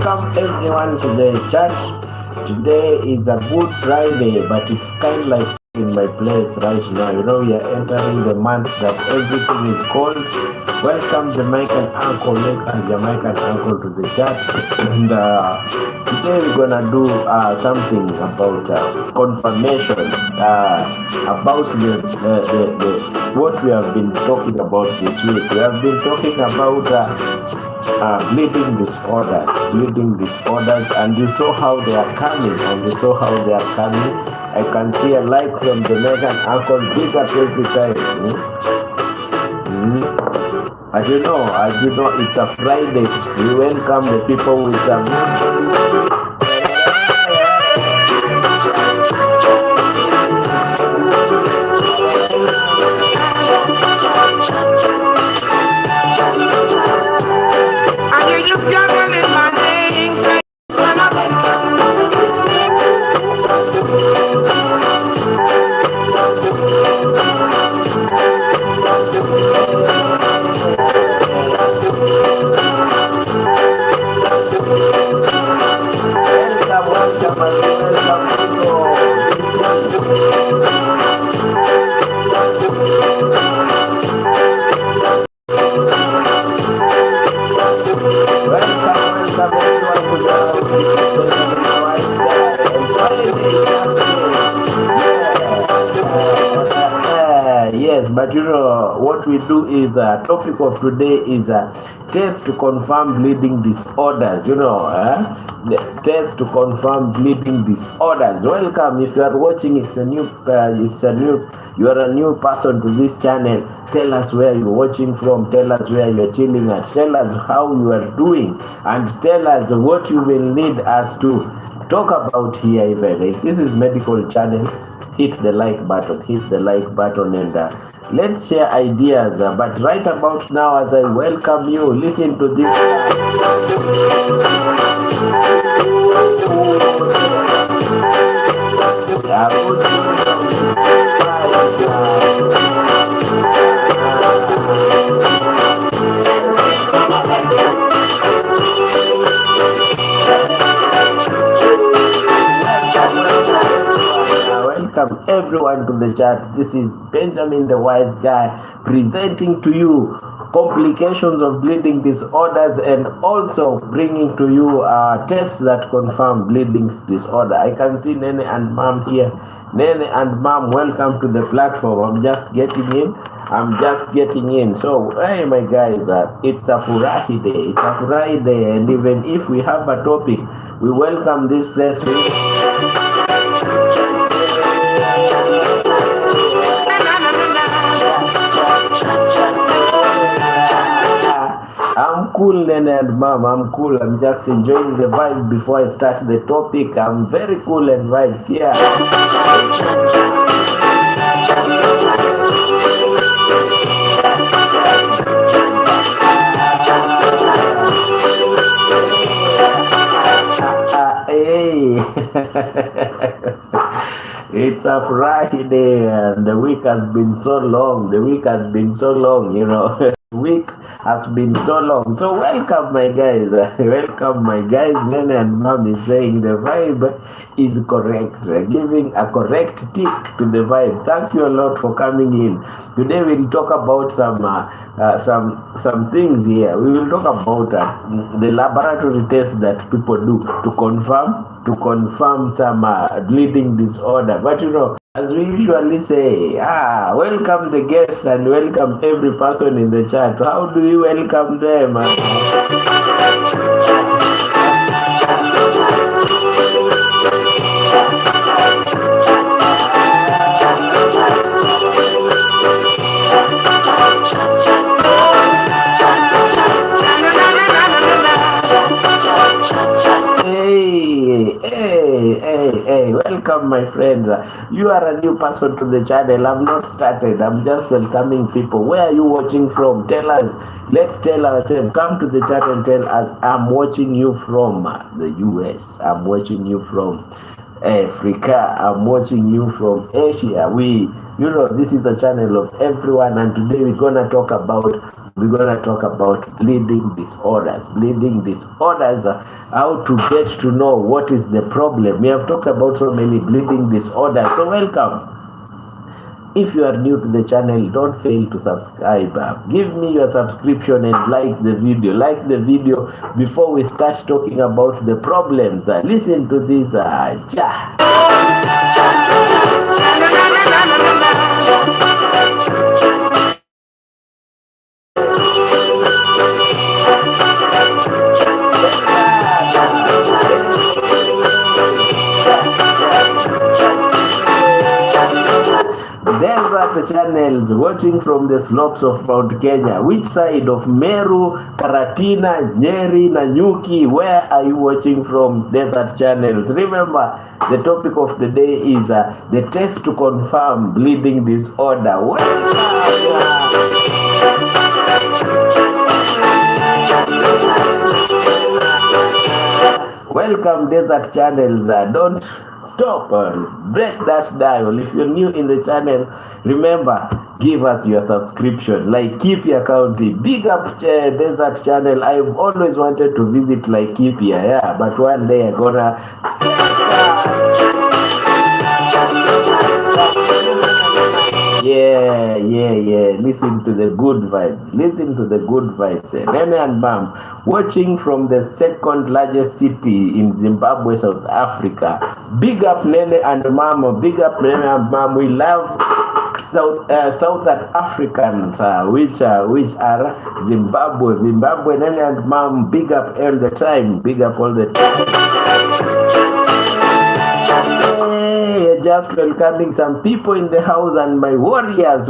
Welcome everyone to the church. Today is a Good Friday, but it's kind of like in my place right now. You know, we are entering the month that everything is cold. Welcome Jamaican uncle, welcome Jamaican uncle to the church. And today we're gonna do something about confirmation, about the what we have been talking about this week. We have been talking about bleeding disorders, and you saw how they are coming, I can see a like from the Megan uncle, big up every time. As you know, it's a Friday. We welcome the people with some. Yes, but you know what we do is topic of today is test to confirm bleeding disorders. The test to confirm bleeding disorders. Welcome. If you are watching, you are a new person to this channel. Tell us where you're watching from. Tell us where you're chilling at. Tell us how you are doing, and tell us what you will need us to talk about here. Even this is medical channel. Hit the like button, and let's share ideas. But right about now, as I welcome you, listen to this. Welcome everyone to the chat. This is Benjamin the Wise Guy presenting to you complications of bleeding disorders, and also bringing to you tests that confirm bleeding disorder. I can see Nene and Mom here. Nene and Mom, welcome to the platform. I'm just getting in. So, hey, my guys, it's a Friday. And even if we have a topic, we welcome this place. I'm cool, Nene and Mom. I'm cool. I'm just enjoying the vibe before I start the topic. I'm very cool and vibes here. Hey. It's a Friday and the week has been so long. Week has been so long. So welcome my guys. Nene and Mom is saying the vibe is correct. Giving a correct tick to the vibe. Thank you a lot for coming in. Today we'll talk about some things here. We will talk about the laboratory tests that people do to confirm some bleeding disorder. But as we usually say, welcome the guests and welcome every person in the chat. How do you welcome them? Hey, welcome my friends. You are a new person to the channel. I'm not started. I'm just welcoming people. Where are you watching from? Tell us. Let's tell ourselves. Come to the chat and tell us. I'm watching you from the US. I'm watching you from Africa. I'm watching you from Asia. This is the channel of everyone, and today we're gonna talk about we're gonna talk about bleeding disorders. Bleeding disorders, how to get to know what is the problem. We have talked about so many bleeding disorders. So welcome. If you are new to the channel, don't fail to subscribe. Give me your subscription and like the video. Like the video before we start talking about the problems. Listen to this. Desert channels watching from the slopes of Mount Kenya. Which side of Meru, Karatina, Nyeri, Nanyuki? Where are you watching from? Desert channels. Remember, the topic of the day is the test to confirm bleeding disorder. Welcome, Desert channels. Don't stop, break that dial. If you're new in the channel, remember, give us your subscription. Laikipia County, big up Desert channel. I've always wanted to visit Laikipia, yeah, but one day I'm gonna yeah, listen to the good vibes. Nene and Mam, watching from the second largest city in Zimbabwe, South Africa. Big up Nene and Mam. We love Southern Africans, which are Zimbabwe. Nene and Mam, big up all the time. Just welcoming some people in the house, and my warriors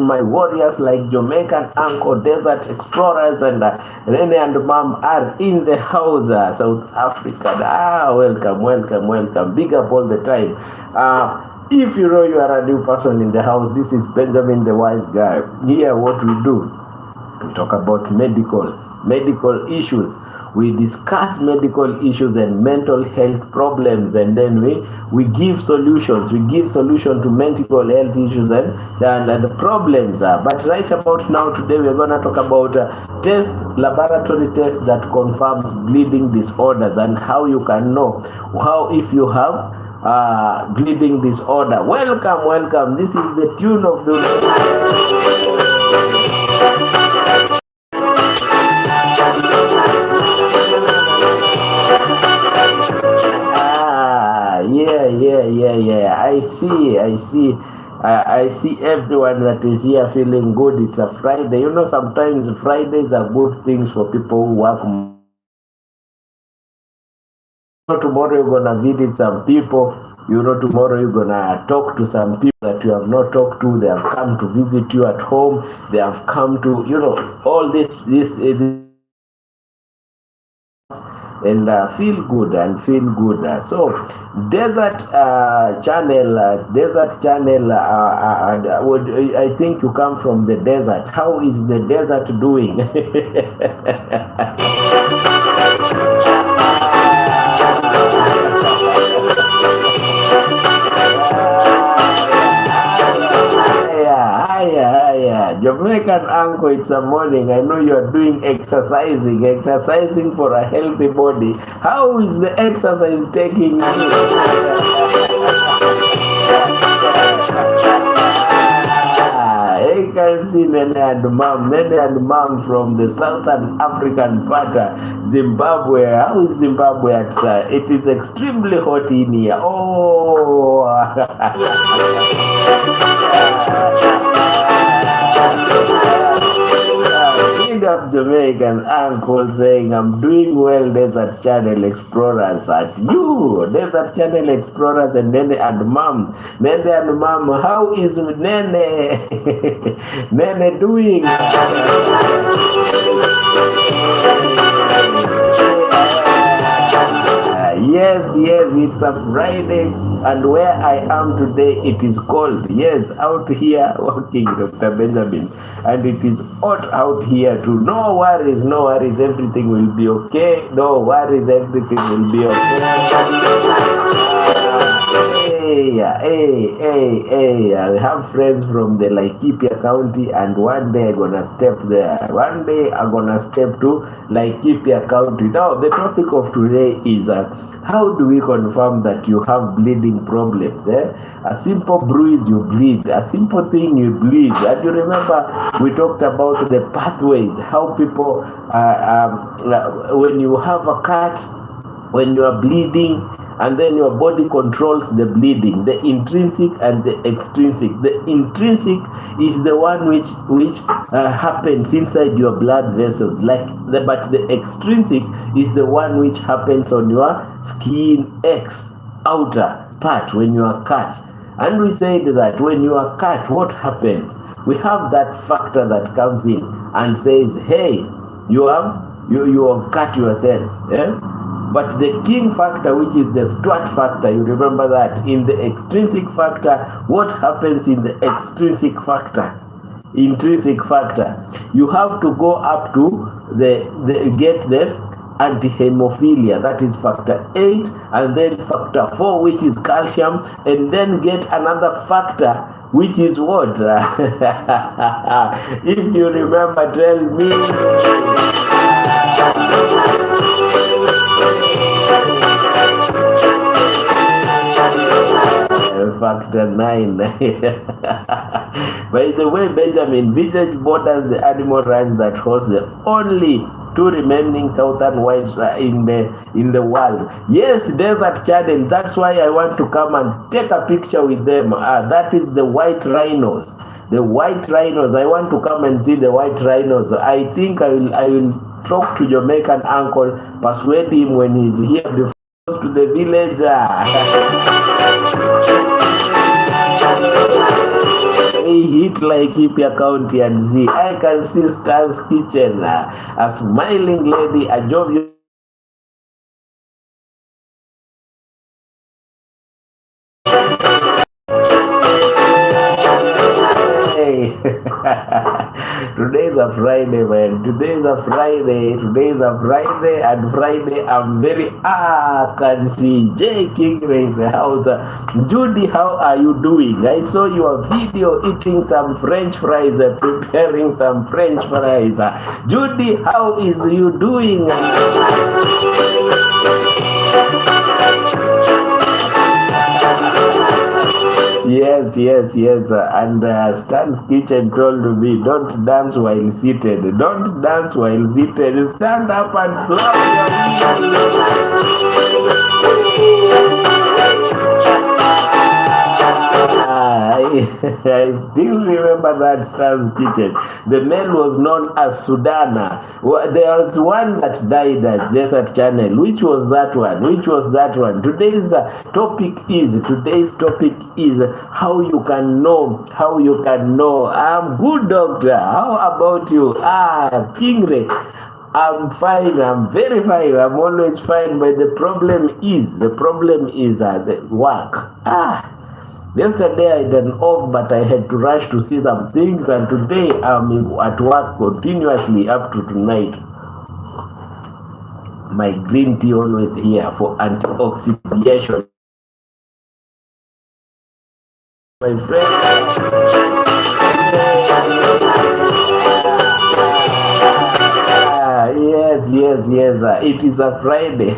like Jamaican Uncle, Desert Explorers, and Rene and Mom are in the house, South Africa. Welcome. Big up all the time. If you know you are a new person in the house, this is Benjamin the Wise Guy. Here, what we do, we talk about medical issues. We discuss medical issues and mental health problems, and then we give solutions. We give solution to mental health issues and the problems. But right about now, today, we're going to talk about laboratory tests that confirms bleeding disorders, and how you can know if you have bleeding disorder. Welcome. This is the tune of the yeah. I see everyone that is here feeling good. It's a Friday. You know, sometimes Fridays are good things for people who work. Tomorrow you're gonna visit some people. Tomorrow you're gonna talk to some people that you have not talked to. They have come to visit you at home. They have come to, all this and feel good. So Desert channel, I think you come from the desert. How is the desert doing? Jamaican Uncle, it's a morning. I know you are doing exercising for a healthy body. How is the exercise taking you? I can see Nene and Mom from the Southern African part, Zimbabwe. How is Zimbabwe at it is extremely hot in here. Oh. Big up Jamaican Uncle saying, I'm doing well, Desert Channel Explorers. At you, Desert Channel Explorers, and Nene and Mom. How is Nene? Nene doing? Yes, it's a Friday, and where I am today, it is cold. Yes, out here walking, Dr. Benjamin, and it is hot out here too. No worries, everything will be okay. No worries, everything will be okay. I have friends from the Laikipia County, and one day I'm gonna step there. One day I'm gonna step to Laikipia County. Now, the topic of today is how do we confirm that you have bleeding problems? A simple bruise, you bleed. A simple thing, you bleed. And you remember we talked about the pathways, how people, when you have a cut, when you are bleeding, and then your body controls the bleeding, the intrinsic and the extrinsic. The intrinsic is the one which happens inside your blood vessels, but the extrinsic is the one which happens on your skin outer part when you are cut. And we said that when you are cut, what happens? We have that factor that comes in and says, hey, you have cut yourself. But the king factor, which is the Stuart factor, you remember that in the extrinsic factor, what happens in the extrinsic factor? Intrinsic factor. You have to go up to get the antihemophilia, that is factor 8, and then factor 4, which is calcium, and then get another factor, which is what? If you remember, tell me. Factor 9. By the way, Benjamin, village borders the animal ranch that hosts the only 2 remaining southern whites in the world. Yes, Desert Channel. That's why I want to come and take a picture with them. That is the white rhinos. The white rhinos. I want to come and see the white rhinos. I think I will talk to Jamaican uncle, persuade him when he's here before to the village. We hit Laikipia County and see. I can see Stan's Kitchen, a smiling lady, a jovial. Today is a Friday, man. Today is a Friday, and Friday I'm very can see J. Kingray in the house. Judy, how are you doing? I saw your video eating some French fries, preparing some French fries. Judy, how is you doing? Yes. And Stan's Kitchen told me, don't dance while seated. Don't dance while seated. Stand up and flap I still remember that Stan's Kitchen. The man was known as Sudana. There was one that died at Desert Channel. Which was that one? Today's topic is how you can know. I'm good, doctor. How about you? Kingray. I'm fine. I'm very fine. I'm always fine. But the problem is the work. Yesterday I had an off, but I had to rush to see some things, and today I'm at work continuously up to tonight. My green tea always here for antioxidation. My friend. Yes. It is a Friday.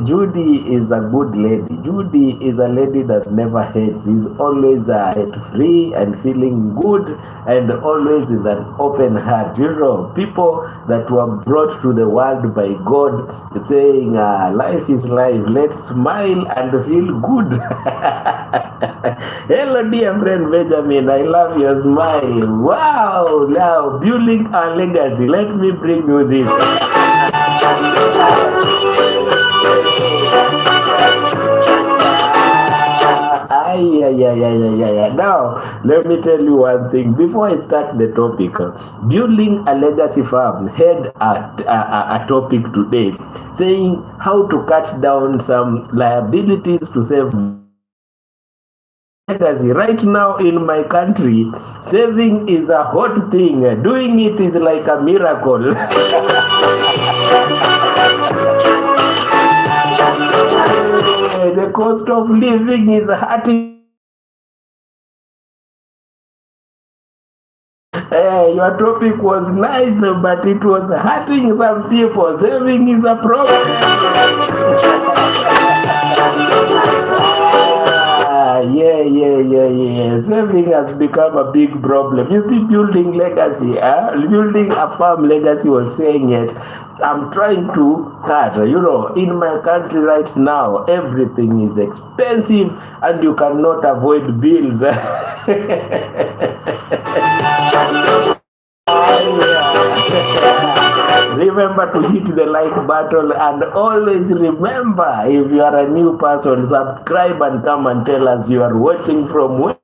Judy is a good lady. Judy is a lady that never hates. She's always hate-free and feeling good, and always with an open heart. People that were brought to the world by God, saying, life is life. Let's smile and feel good. Hello, dear friend Benjamin. I love your smile. Wow, now building our legacy. Let me bring you this. Now, let me tell you one thing. Before I start the topic, Building a Legacy Farm had a topic today saying how to cut down some liabilities to save legacy. Right now in my country, saving is a hot thing. Doing it is like a miracle. The cost of living is hurting. Your topic was nice, but it was hurting some people. Saving is a problem. Yeah. Saving has become a big problem. You see, building legacy, building a farm legacy was saying it. I'm trying to cut. In my country right now, everything is expensive and you cannot avoid bills. Remember to hit the like button, and always remember, if you are a new person, subscribe and come and tell us you are watching from where.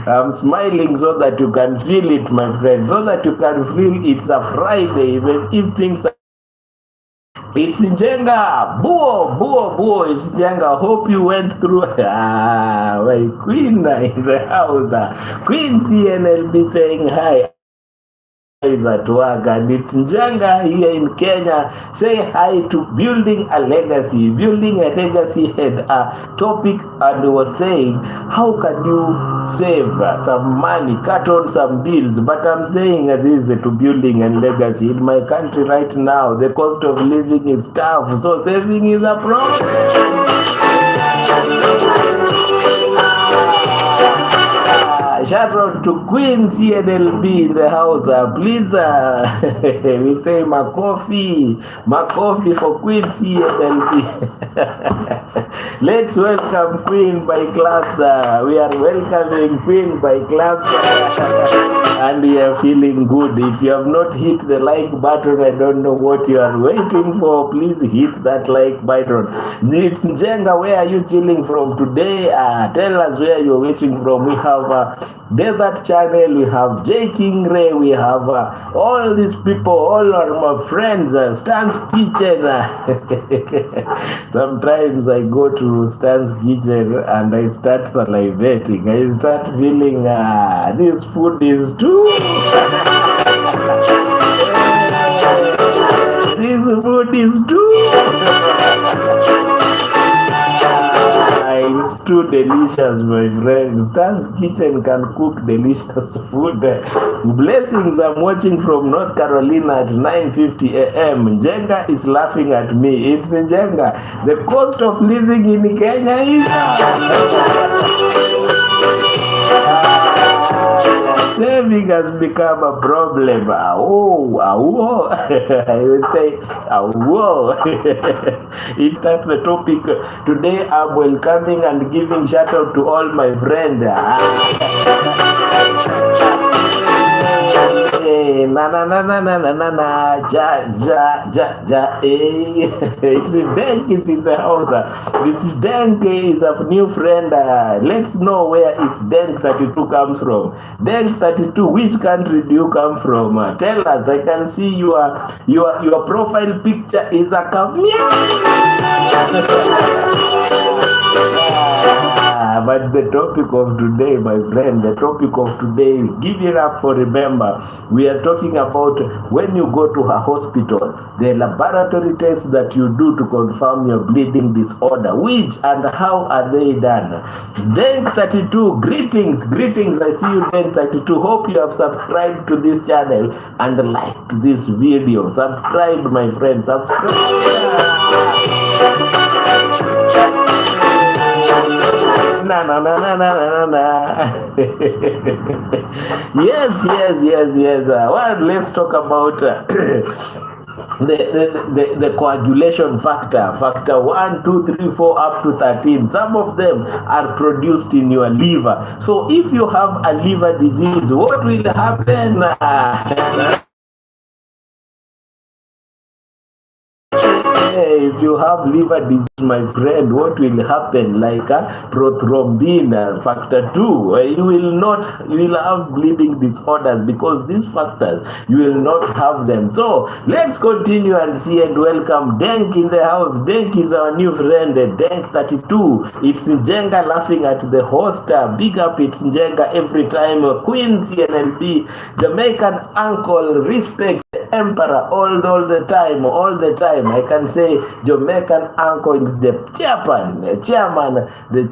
I'm smiling so that you can feel it, my friend, so that you can feel it's a Friday, even if things are. It's Njenga, buo, it's Njenga. Hope you went through. My queen in the house. Queen CNLB saying hi. Is at work, and it's Njenga here in Kenya. Say hi to building a legacy. Building a legacy had a topic and was saying, how can you save some money, cut on some bills? But I'm saying this to building a legacy. In my country right now, the cost of living is tough, so saving is a problem. Shout out to Queen CNLB in the house. Please, we say Makofi for Queen CNLB. Let's welcome Queen by claps. We are welcoming Queen by claps. And we are feeling good. If you have not hit the like button, I don't know what you are waiting for. Please hit that like button. It's Njenga. Where are you chilling from today? Tell us where you're watching from. We have Desert Channel, we have J King Ray, we have all these people, all are my friends. Stan's Kitchen. Sometimes I go to Stan's Kitchen and I start salivating. I start feeling this food is too. This food is too. It's too delicious, my friend. Stan's Kitchen can cook delicious food. Blessings, I'm watching from North Carolina at 9:50 a.m. Njenga is laughing at me. It's Njenga. The cost of living in Kenya is... Saving has become a problem. I will say, It's that the topic today. I'm welcoming and giving shout out to all my friends. It's Denk is in the house. This Denk is a new friend. Let's know where is Denk 32 comes from. Denk 32, which country do you come from? Tell us. I can see your profile picture is a But the topic of today, my friend, give it up for remember. We are talking about when you go to a hospital, the laboratory tests that you do to confirm your bleeding disorder, which and how are they done? Denk 32, greetings. I see you, Denk 32. Hope you have subscribed to this channel and liked this video. Subscribe, my friend, subscribe. Yes. Well, let's talk about the coagulation factor 1, 2, 3, 4 up to 13. Some of them are produced in your liver. So if you have a liver disease, what will happen? If you have liver disease, my friend, what will happen? Like prothrombin factor 2, you will have bleeding disorders because these factors, you will not have them. So let's continue and see and welcome Denk in the house. Denk is our new friend, Denk 32. It's Njenga laughing at the host. Big up, it's Njenga every time. Queen CNLB, Jamaican uncle, respect. emperor all the time, all the time. I can say Jamaican uncle is the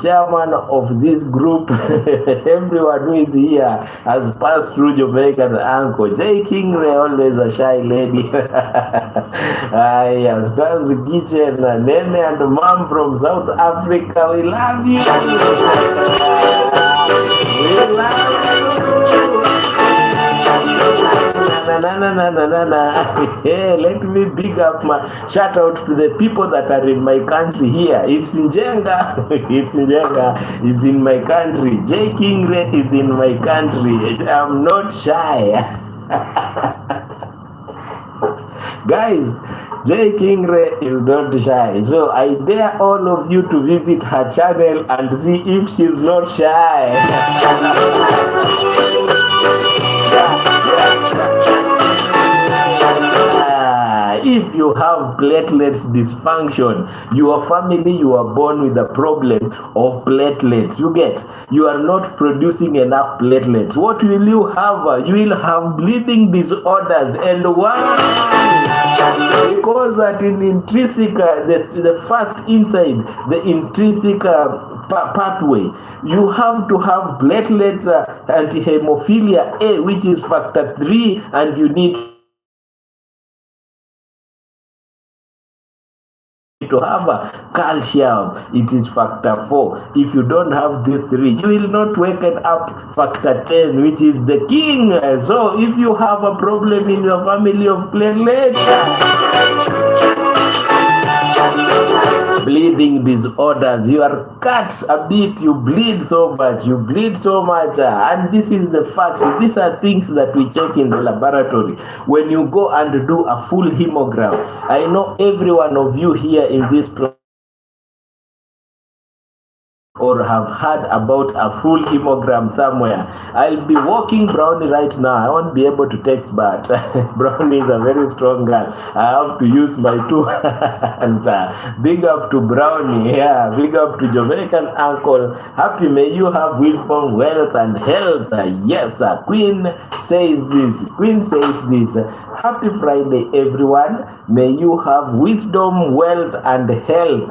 chairman of this group. Everyone who is here has passed through Jamaican uncle. J. Kingray, always a shy lady. Yes, Dan's Kitchen, Nene and Mom from South Africa. We love you. We love you. Hey, let me big up my shout out to the people that are in my country here. It's Njenga. It's Njenga is in my country. J. Kingray is in my country. I'm not shy. Guys, J. Kingray is not shy. So I dare all of you to visit her channel and see if she's not shy. If you have platelets dysfunction, your family, you are born with a problem of platelets. You are not producing enough platelets. What will you have? You will have bleeding disorders. And why? Because that in intrinsic, the first inside the intrinsic pathway, you have to have platelets, anti-hemophilia A, which is factor 3, and you need to have a calcium, it is factor 4. If you don't have these 3, you will not wake up factor 10, which is the king. So if you have a problem in your family of platelets, bleeding disorders, you are cut a bit, you bleed so much, and this is the facts. These are things that we check in the laboratory when you go and do a full hemogram. I know every one of you here in this or have heard about a full hemogram somewhere. I'll be walking Brownie right now. I won't be able to text, but Brownie is a very strong girl. I have to use my two hands. Big up to Brownie. Yeah, big up to Jamaican uncle. Happy may you have wisdom, wealth, and health. Yes, Queen says this. Happy Friday, everyone. May you have wisdom, wealth, and health.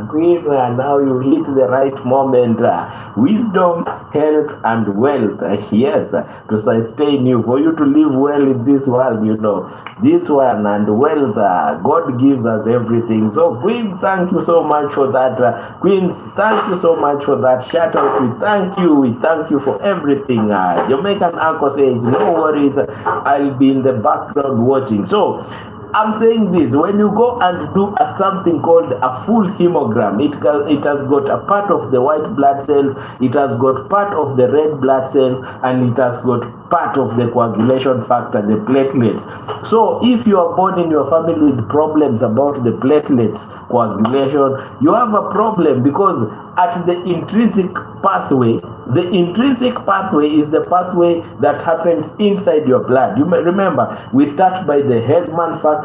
Queen, now you hit the right moment. Wisdom, health, and wealth. Yes, to sustain you, for you to live well in this world, this one, and wealth, God gives us everything. So Queen, thank you so much for that. Queens, thank you so much for that shout out. We thank you for everything. Jamaican uncle says no worries, I'll be in the background watching. So I'm saying this, when you go and do something called a full hemogram, it has got a part of the white blood cells, it has got part of the red blood cells, and it has got part of the coagulation factor, the platelets. So if you are born in your family with problems about the platelets coagulation, you have a problem, because at the intrinsic pathway, the intrinsic pathway is the pathway that happens inside your blood. You may remember, we start by the Hegman factor,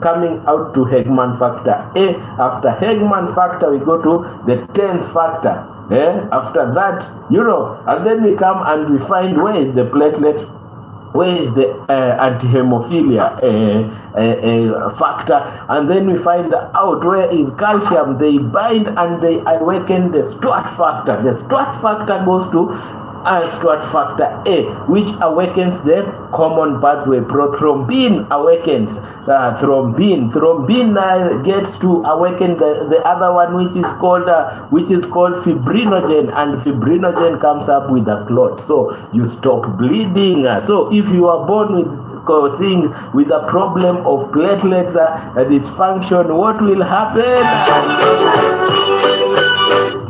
coming out to Hegman factor A. After Hegman factor, we go to the 10th factor. After that, and then we come and we find where is the platelet, where is the anti-hemophilia factor, and then we find out where is calcium. They bind and they awaken the Stuart factor. The Stuart factor goes to Stuart factor A, which awakens the common pathway. Prothrombin awakens thrombin. Thrombin gets to awaken the other one, which is called fibrinogen, and fibrinogen comes up with a clot, so you stop bleeding. So if you are born with a problem of platelets dysfunction, what will happen?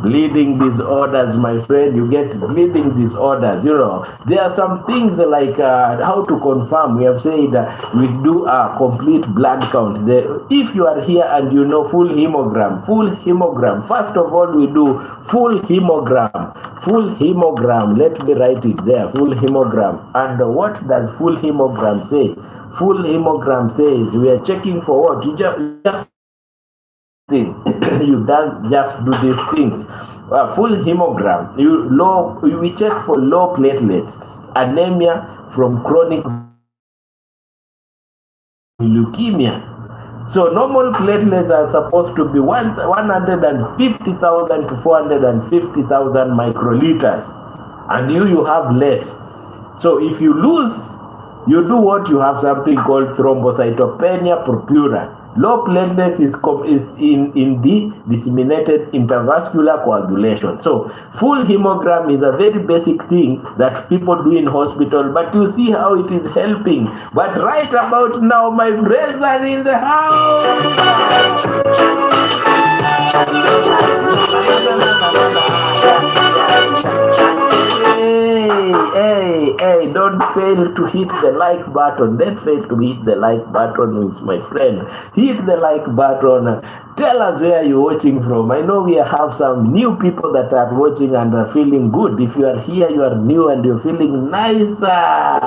Bleeding disorders, my friend. You get bleeding disorders. There are some things like how to confirm. We have said we do a complete blood count. If you are here and full hemogram. First of all, we do full hemogram. Let me write it there. Full hemogram. And what does full hemogram say? Full hemogram says we are checking for what? You just you don't just do these things. Full hemogram, we check for low platelets, anemia from chronic leukemia. So normal platelets are supposed to be 150,000 to 450,000 microliters, and you have less. So if you lose, you do what? You have something called thrombocytopenia purpura. Low platelets is in the disseminated intravascular coagulation. So full hemogram is a very basic thing that people do in hospital, but you see how it is helping. But right about now, my friends are in the house. Hey, don't fail to hit the like button. Don't fail to hit the like button with my friend. Hit the like button. Tell us where you're watching from. I know we have some new people that are watching and are feeling good. If you are here, you are new and you're feeling nicer.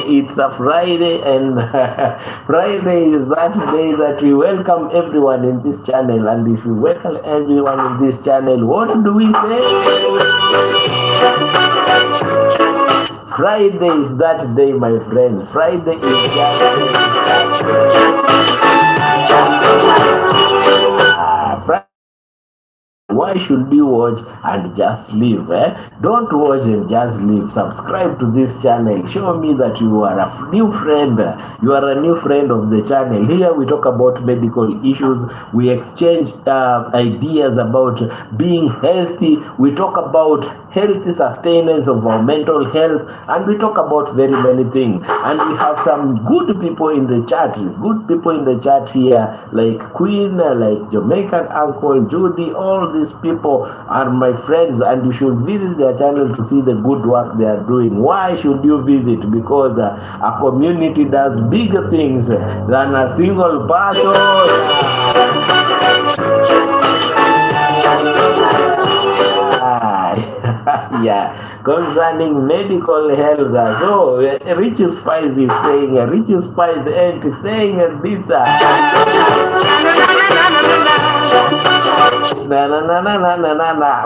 It's a Friday, and Friday is that day that we welcome everyone in this channel. And if we welcome everyone in this channel, what do we say? Friday is that day, my friends. Friday is that day. Friday. Why should you watch and just leave? Don't watch and just leave. Subscribe to this channel. Show me that you are a new friend. You are a new friend of the channel. Here we talk about medical issues. We exchange ideas about being healthy. We talk about healthy sustenance of our mental health, and we talk about very many things. And we have some good people in the chat. Good people in the chat here, like Queen, like Jamaican Uncle Judy. All these people are my friends, and you should visit their channel to see the good work they are doing. Why should you visit? Because a community does bigger things than a single person. Yeah, concerning medical health. So Rich Spice is saying, Rich Spice ain't saying this.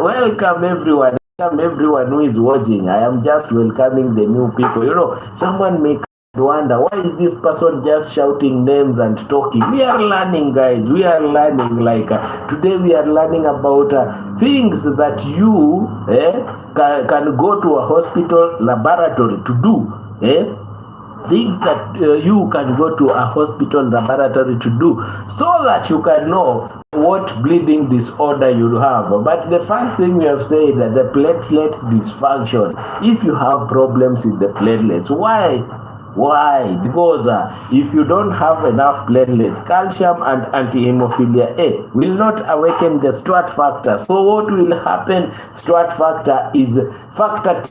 Welcome everyone. Welcome everyone who is watching. I am just welcoming the new people. You know, someone may wonder, why is this person just shouting names and talking? We are learning, guys. We are learning. Like today we are learning about things that you can go to a hospital laboratory to do. Things that you can go to a hospital laboratory to do, so that you can know what bleeding disorder you have. But the first thing we have said, that the platelets dysfunction. If you have problems with the platelets, why? Because if you don't have enough platelets, calcium and anti-hemophilia A will not awaken the Stuart factor. So what will happen? Stuart factor is factor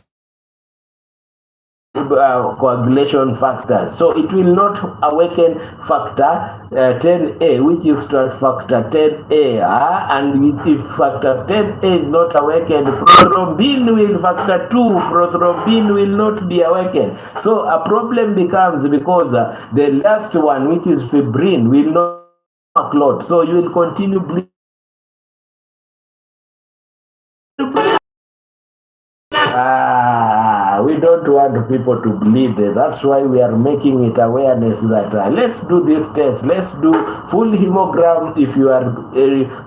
coagulation factors. So it will not awaken factor 10A, which is Stuart factor 10A. And if factor 10A is not awakened, prothrombin will factor 2. Prothrombin will not be awakened. So a problem becomes because the last one, which is fibrin, will not clot. So you will continue bleeding. We don't want people to bleed. That's why we are making it awareness that let's do this test. Let's do full hemogram if you are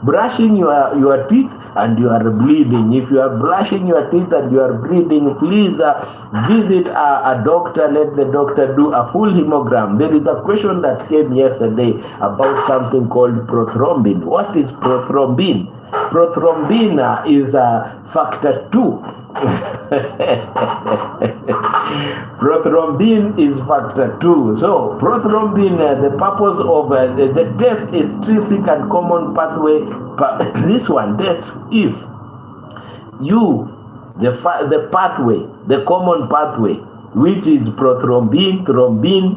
brushing your teeth and you are bleeding. If you are brushing your teeth and you are bleeding, please visit a doctor. Let the doctor do a full hemogram. There is a question that came yesterday about something called prothrombin. What is prothrombin? Prothrombin is factor 2. Prothrombin is factor 2. So prothrombin, the purpose of the test is intrinsic and common pathway. This one tests if the pathway, the common pathway, which is prothrombin, thrombin,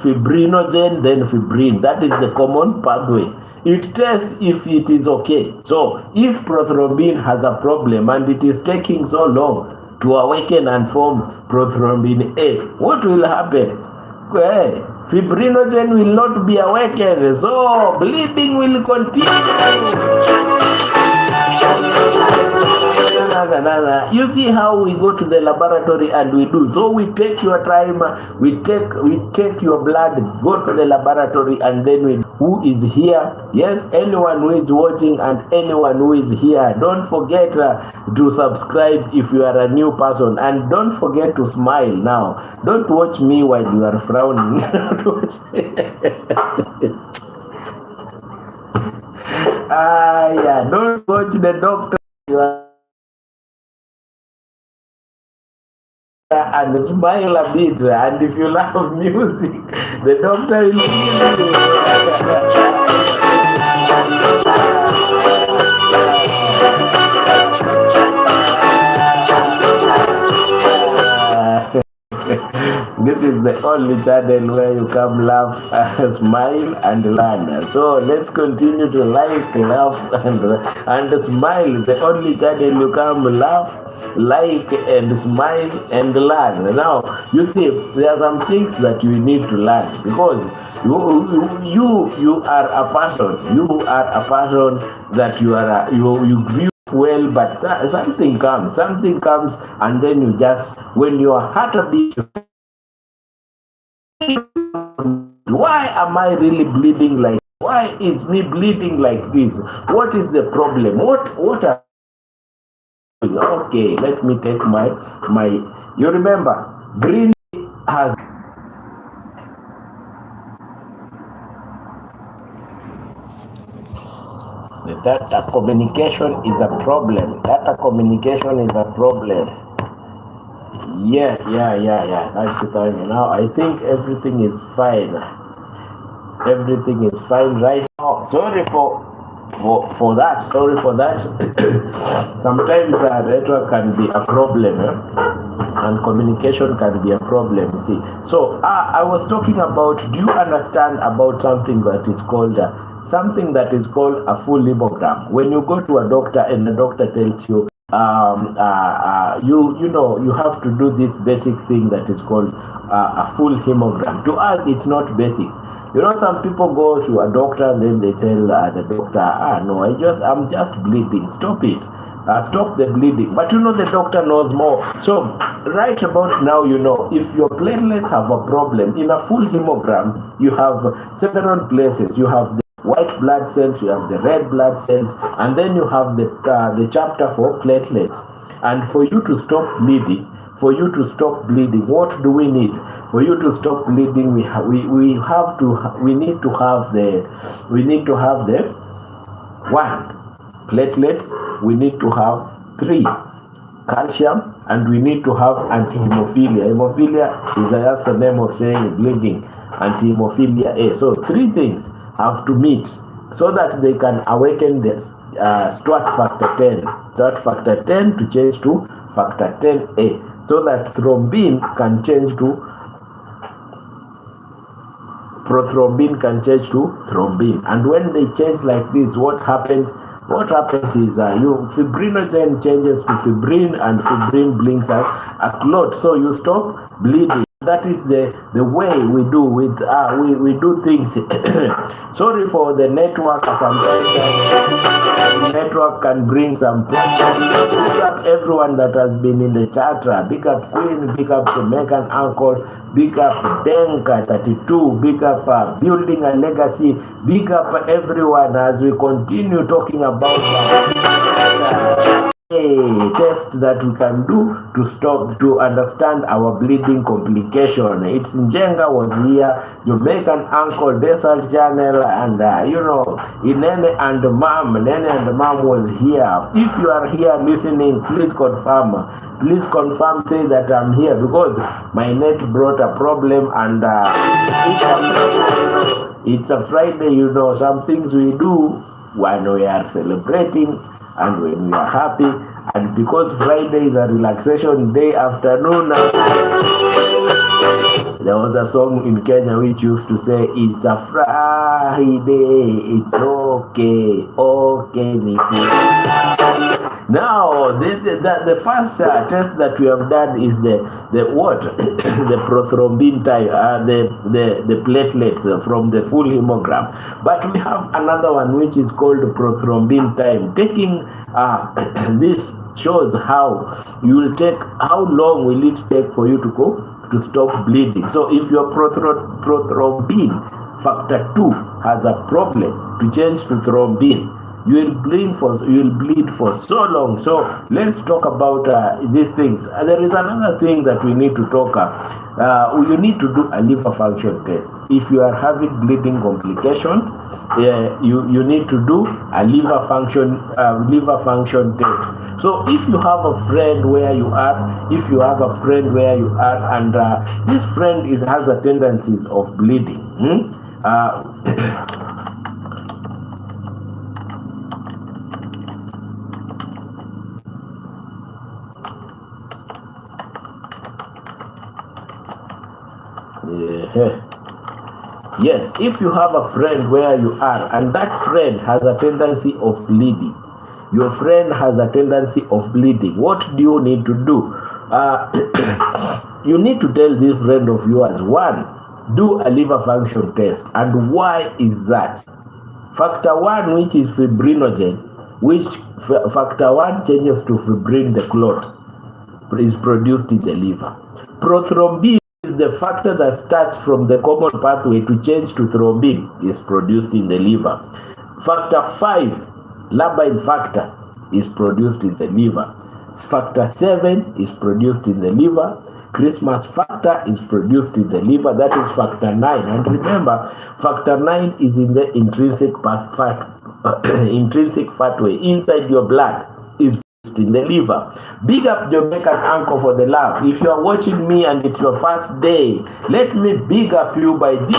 fibrinogen, then fibrin. That is the common pathway. It tests if it is okay. So if prothrombin has a problem and it is taking so long to awaken and form prothrombin A, what will happen? Fibrinogen will not be awakened, so bleeding will continue. You see how we go to the laboratory and we do. So we take your time, we take your blood, go to the laboratory, and then we who is here. Yes, anyone who is watching and anyone who is here, don't forget to subscribe if you are a new person, and don't forget to smile now. Don't watch me while you are frowning. Don't watch the doctor and smile a bit, and if you love music, the doctor will This is the only channel where you come laugh, smile, and learn. So let's continue to like, laugh, and smile. The only channel you come laugh, like, and smile, and learn. Now, you see, there are some things that you need to learn, because you are a person. You are a person that you view well, but something comes, and then you just, when your heart a bit, why am I really bleeding like? Why is me bleeding like this? What is the problem? What are? Okay, let me take my. You remember, green has. The data communication is a problem. Yeah. Thank you. Now I think everything is fine. Right now. Sorry for that. Sometimes network can be a problem, and communication can be a problem. You see. So I was talking about. Do you understand about something that is called a full hemogram? When you go to a doctor and the doctor tells you, you have to do this basic thing that is called a full hemogram. To us, it's not basic. You know, some people go to a doctor and then they tell the doctor, no, I'm just bleeding. Stop it. Stop the bleeding. But you know, the doctor knows more. So right about now, you know, if your platelets have a problem, in a full hemogram, you have several places. You have the white blood cells, you have the red blood cells, and then you have the chapter for platelets. And for you to stop bleeding, what do we need? For you to stop bleeding, we need to have the one, platelets. We need to have 3, calcium, and we need to have anti-hemophilia. Hemophilia is just the name of saying bleeding. Anti-hemophilia A. So 3 things have to meet so that they can awaken the STRAT factor 10. STRAT factor 10 to change to factor 10A. So that thrombin can change to prothrombin can change to thrombin. And when they change like this, what happens is fibrinogen changes to fibrin, and fibrin brings a clot. So you stop bleeding. That is the way we do we do things. Sorry for the network. Sometimes network can bring some problems. Big up everyone that has been in the chat. Big up Queen, big up Jamaican Uncle, big up Denka 32, big up Building a Legacy, big up everyone as we continue talking about a test that we can do to understand our bleeding complication. It's Njenga was here, Jamaican Uncle, Desert Channel, and Nene and Mom was here. If you are here listening, please confirm, say that I'm here, because my net brought a problem, and it's a Friday. You know, some things we do when we are celebrating and when we are happy, and because Friday is a relaxation day afternoon. There was a song in Kenya which used to say, it's a Friday, it's okay, Now, the first test that we have done is the what the prothrombin type, the platelets from the full hemogram. But we have another one which is called prothrombin time. Taking this shows how how long will it take for you to stop bleeding. So if your prothrombin factor 2 has a problem, to change to thrombin, you will bleed for so long. So let's talk about these things. There is another thing that we need to talk. You need to do a liver function test. If you are having bleeding complications, you need to do a liver function test. So if you have a friend where you are, and this friend has a tendencies of bleeding. Yes, if you have a friend where you are and that friend has a tendency of bleeding, what do you need to do? You need to tell this friend of yours, one, do a liver function test. And why is that? Factor 1, which is fibrinogen, which factor 1 changes to fibrin, the clot, is produced in the liver. Prothrombin is the factor that starts from the common pathway to change to thrombin, is produced in the liver. Factor 5, labile factor, is produced in the liver. Factor 7 is produced in the liver. Christmas factor is produced in the liver. That is factor 9. And remember, factor 9 is in the intrinsic pathway inside your blood, is in the liver. Big up Jamaican uncle for the love. If you are watching me and it's your first day, let me big up you by this.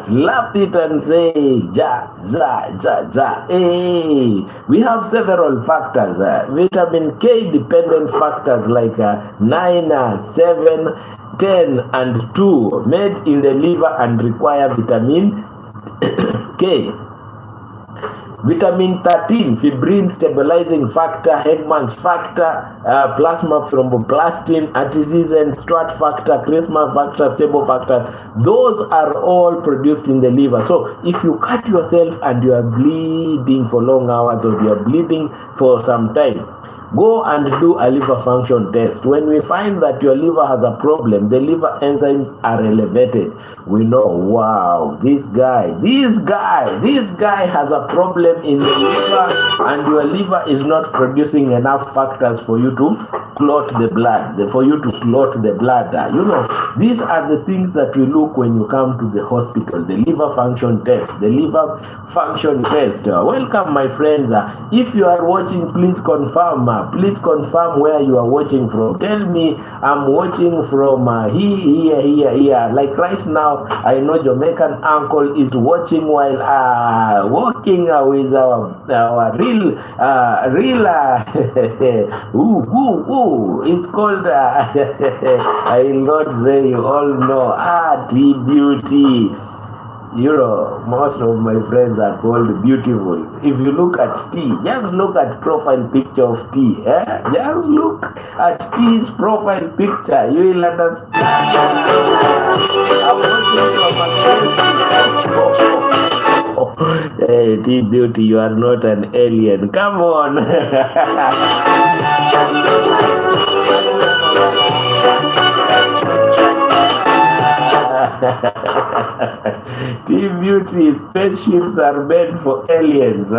Slap it and say ja ja ja ja. Hey, we have several factors, vitamin K dependent factors like 9, 7, 10 and 2 made in the liver and require vitamin K. Vitamin 13, fibrin stabilizing factor, Hegman's factor, plasma thromboplastin, antecedent, Strat factor, Christmas factor, stable factor. Those are all produced in the liver. So if you cut yourself and you are bleeding for long hours or you are bleeding for some time, go and do a liver function test. When we find that your liver has a problem, the liver enzymes are elevated, we know, wow, this guy has a problem in the liver, and your liver is not producing enough factors for you to clot the blood, these are the things that we look when you come to the hospital. The liver function test. Welcome, my friends. If you are watching, please confirm where you are watching from. Tell me, I'm watching from here. Like right now, I know Jamaican uncle is watching while walking with our real it's called I will not say, you all know, T-Beauty. Most of my friends are called beautiful. If you look at T, just look at profile picture of T. Just look at T's profile picture. You will understand. I'm watching from Hey, T-Beauty, you are not an alien. Come on. T-Beauty, spaceships are made for aliens.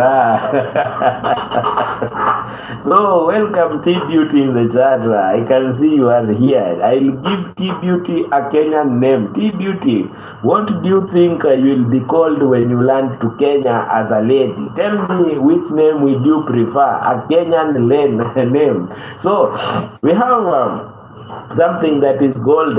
So, welcome T-Beauty in the chat. I can see you are here. I'll give T-Beauty a Kenyan name. T-Beauty, what do you think you will be called when you land to Kenya as a lady? Tell me, which name would you prefer? A Kenyan name. So, we have something that is called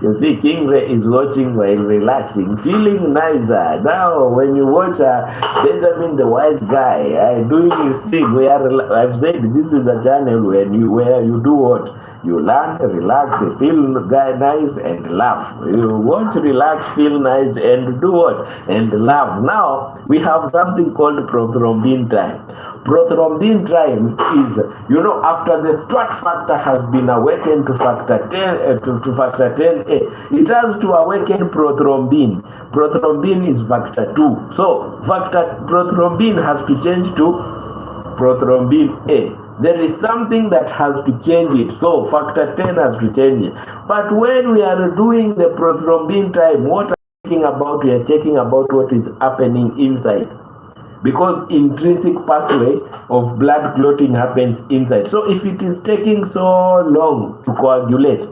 you see, King Ray is watching while relaxing, feeling nicer. Now when you watch Benjamin the Wise Guy doing his thing, where I've said this is a channel where you do what? You learn, relax, you feel nice and laugh. You want to relax, feel nice and do what? And laugh. Now we have something called prothrombin time. Prothrombin time is, after the strat factor has been awakened to factor 10 to factor 10a, it has to awaken prothrombin. Prothrombin is factor 2. So prothrombin has to change to prothrombin A. There is something that has to change it. So factor 10 has to change it. But when we are doing the prothrombin time, what are we checking about? We are checking about what is happening inside, because intrinsic pathway of blood clotting happens inside. So if it is taking so long to coagulate,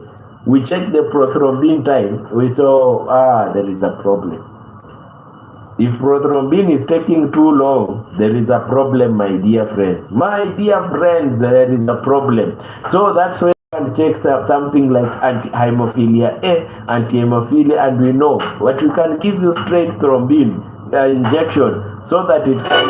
we check the prothrombin time, we saw there is a problem. If prothrombin is taking too long, there is a problem, my dear friends. My dear friends, there is a problem. So that's why and check something like anti-hemophilia A, anti-hemophilia, and we know what we can give you straight thrombin injection so that it can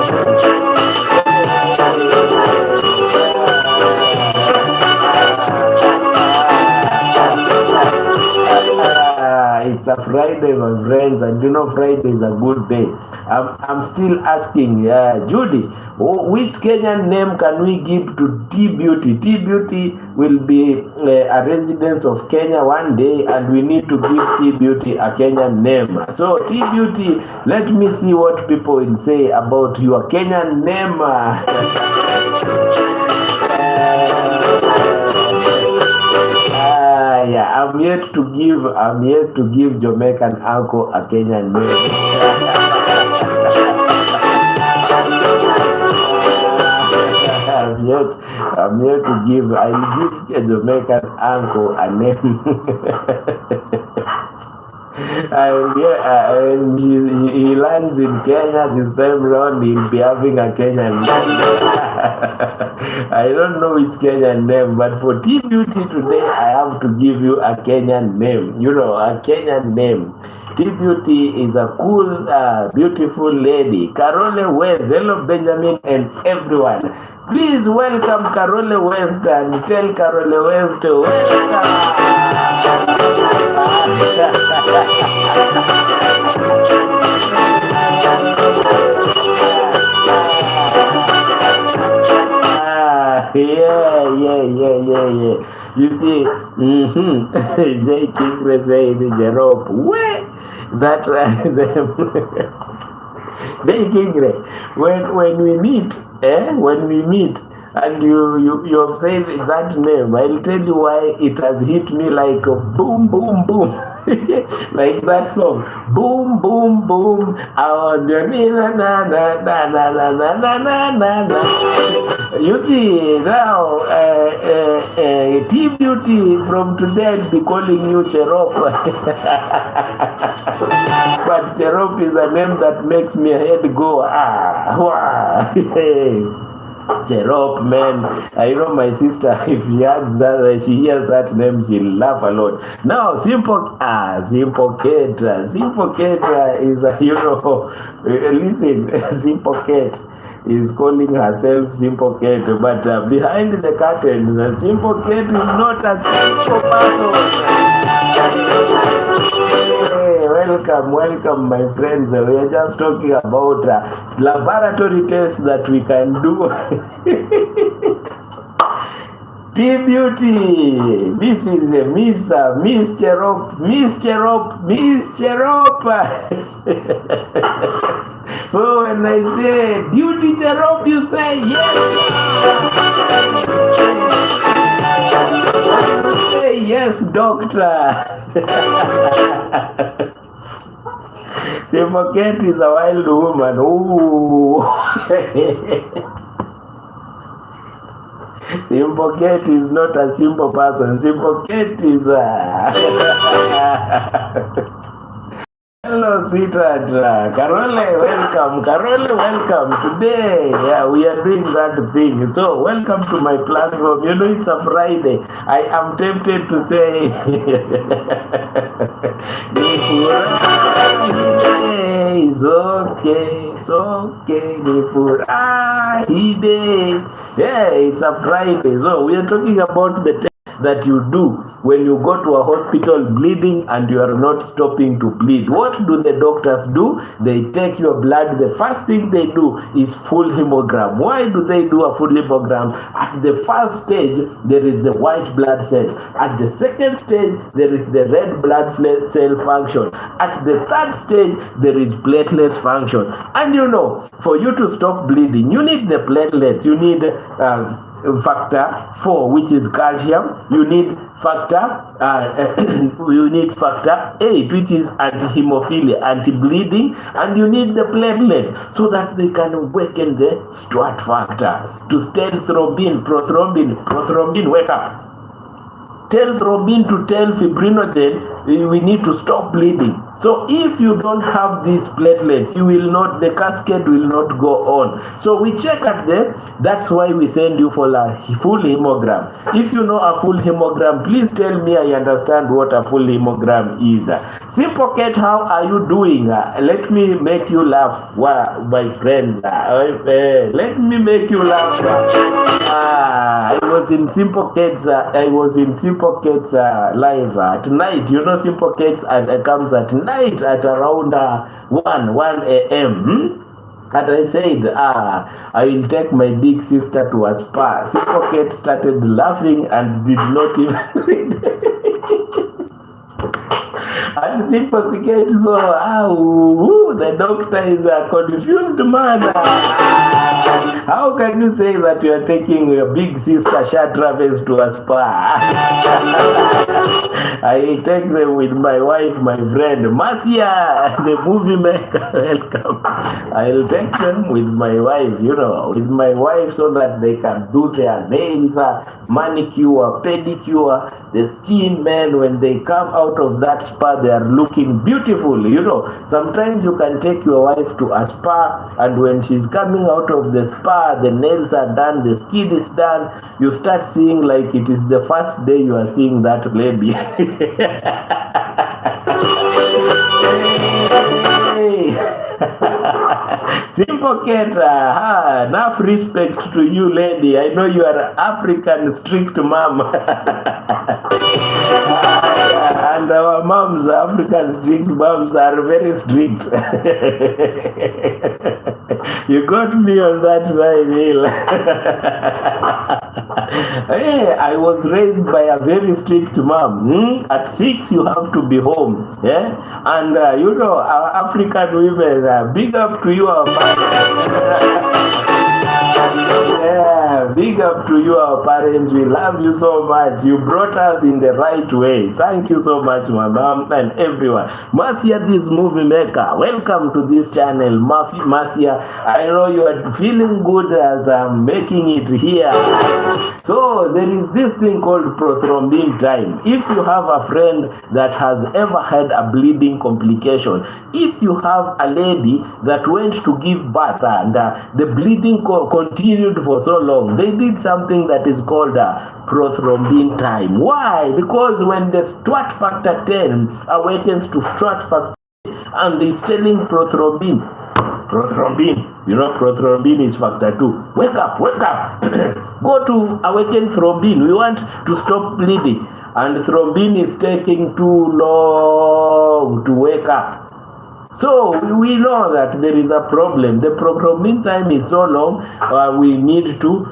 it's a Friday, my friends, and Friday is a good day. I'm still asking, Judy, which Kenyan name can we give to T-Beauty? T-Beauty will be a resident of Kenya one day, and we need to give T-Beauty a Kenyan name. So, T-Beauty, let me see what people will say about your Kenyan name. Yeah, I'm yet to give Jamaican uncle a Kenyan name. I'm yet to give. I'll give a Jamaican uncle a name. And he lands in Kenya this time around. He'll be having a Kenyan name. I don't know which Kenyan name, but for T-Beauty today, I have to give you a Kenyan name. A Kenyan name. T-Beauty is a cool, beautiful lady. Carole West, hello Benjamin and everyone. Please welcome Carole West and tell Carole West to welcome. Yeah. You see, J. King say the Jerome. Where that J. King, when we meet, and you have said that name, I'll tell you why it has hit me like a boom, boom, boom. Like that song, boom, boom, boom. You see, now T-Beauty, from today I'll be calling you Cherop. But Cherop is a name that makes me head go, Cherop, man. I know my sister, if she hears that name, she'll laugh a lot. Now, Simple Kate is, listen, Simple Kate is calling herself Simple Kate, but behind the curtains, Simple Kate is not a simple person. Hey, welcome, my friends. We are just talking about laboratory tests that we can do. T-Beauty, this is a Miss Cherop. So when I say Beauty Cherop, you say yes. Say yes, doctor. Simple Kate is a wild woman. Ooh. Simple Kate is not a simple person. Simple Kate is Hello, sweetheart. Carole, welcome. Carole, welcome. Today, yeah, we are doing that thing. So, welcome to my platform. You know, it's a Friday. I am tempted to say, it's okay. It's okay. Yeah, it's a Friday. So, we are talking about the that you do when you go to a hospital bleeding and you are not stopping to bleed. What do the doctors do? They take your blood. The first thing they do is full hemogram. Why do they do a full hemogram? At the first stage, there is the white blood cells. At the second stage, there is the red blood cell function. At the third stage, there is platelets function. And you know, for you to stop bleeding, you need the platelets. You need factor 4, which is calcium. You need factor you need factor 8, which is anti-hemophilia, anti-bleeding, and you need the platelet so that they can awaken the Stuart factor to tell prothrombin, wake up. Tell thrombin to tell fibrinogen we need to stop bleeding. So if you don't have these platelets, you will not, the cascade will not go on. So we check at them. That's why we send you for a full hemogram. If you know a full hemogram, please tell me I understand what a full hemogram is. Simple Kate, how are you doing? Let me make you laugh, my friends. Let me make you laugh. I was in Simple Kate's live at night. You know, Simple Kate's comes at night at around 1 a.m. And I said, I will take my big sister to a spa. Simple Kate started laughing and did not even read. And Simple Kate, so the doctor is a confused man. How can you say that you are taking your big sister Sha Travels to a spa? I will take them with my wife, my friend Marcia, the movie maker. Welcome. I will take them with my wife, so that they can do their nails, manicure, pedicure, the skin. Men, when they come out of that spa, they are looking beautiful. Sometimes you can take your wife to a spa, and when she's coming out of the spa, the nails are done, the skin is done, you start seeing like it is the first day you are seeing that lady. Simple Kate, enough respect to you, lady. I know you are African strict mom. And our moms, African strict moms, are very strict. You got me on that line, Neil. Hey, I was raised by a very strict mom. At 6, you have to be home. Yeah? And our African women, big up to you, our parents. Yeah, big up to you, our parents. We love you so much. You brought us in the right way. Thank you so much, my mom and everyone. Marcia, this movie maker, welcome to this channel. Marcia, I know you are feeling good as I'm making it here. So there is this thing called prothrombin time. If you have a friend that has ever had a bleeding complication, if you have a lady that went to give birth and the bleeding continued for so long, they did something that is called prothrombin time. Why? Because when the Stuart factor 10 awakens to Stuart factor and is telling prothrombin, prothrombin is factor 2. Wake up. Go to awaken thrombin. We want to stop bleeding. And thrombin is taking too long to wake up. So we know that there is a problem. The prothrombin time is so long, we need to